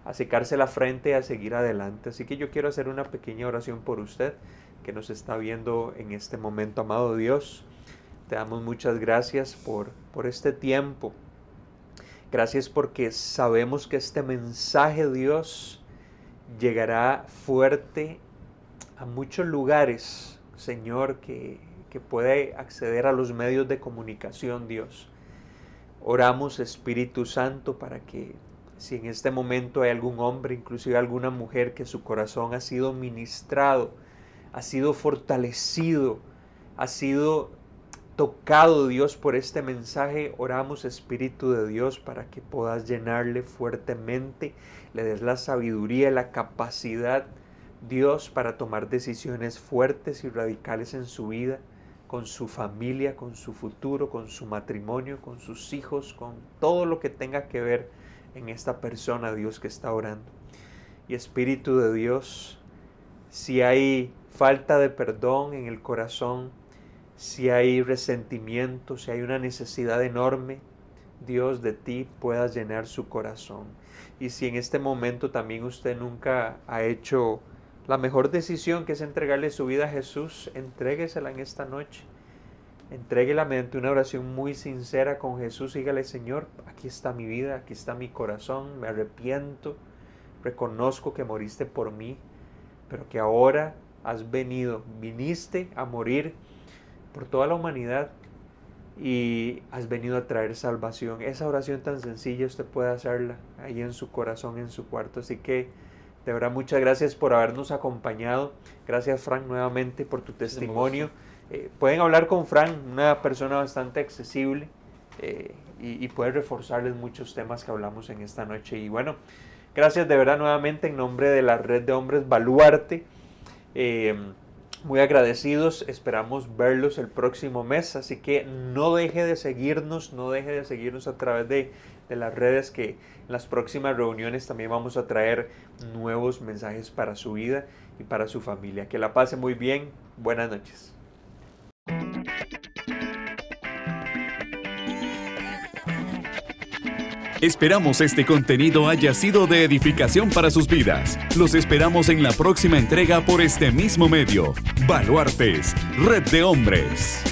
S2: a secarse la frente y a seguir adelante. Así que yo quiero hacer una pequeña oración por usted que nos está viendo en este momento. Amado Dios, te damos muchas gracias por este tiempo. Gracias porque sabemos que este mensaje, Dios, llegará fuerte a muchos lugares, Señor, que puede acceder a los medios de comunicación, Dios. Oramos, Espíritu Santo, para que si en este momento hay algún hombre, inclusive alguna mujer, que su corazón ha sido ministrado, ha sido fortalecido, ha sido tocado, Dios, por este mensaje, oramos, Espíritu de Dios, para que puedas llenarle fuertemente, le des la sabiduría, la capacidad, Dios, para tomar decisiones fuertes y radicales en su vida, con su familia, con su futuro, con su matrimonio, con sus hijos, con todo lo que tenga que ver en esta persona, Dios, que está orando. Y Espíritu de Dios, si hay falta de perdón en el corazón, si hay resentimiento, si hay una necesidad enorme, Dios, de ti puedas llenar su corazón. Y si en este momento también usted nunca ha hecho la mejor decisión, que es entregarle su vida a Jesús, entréguesela en esta noche. Entréguela mediante una oración muy sincera con Jesús. Dígale: Señor, aquí está mi vida, aquí está mi corazón, me arrepiento, reconozco que moriste por mí, pero que ahora viniste a morir por toda la humanidad y has venido a traer salvación. Esa oración tan sencilla usted puede hacerla ahí en su corazón, en su cuarto. Así que de verdad, muchas gracias por habernos acompañado. Gracias, Frank, nuevamente por tu testimonio. Pueden hablar con Frank, una persona bastante accesible, y puede reforzarles muchos temas que hablamos en esta noche. Y bueno, gracias de verdad nuevamente en nombre de la Red de Hombres Baluarte. Muy agradecidos, esperamos verlos el próximo mes, así que no deje de seguirnos, a través de las redes, que en las próximas reuniones también vamos a traer nuevos mensajes para su vida y para su familia. Que la pase muy bien, buenas noches.
S1: Esperamos este contenido haya sido de edificación para sus vidas. Los esperamos en la próxima entrega por este mismo medio. Baluartes, Red de Hombres.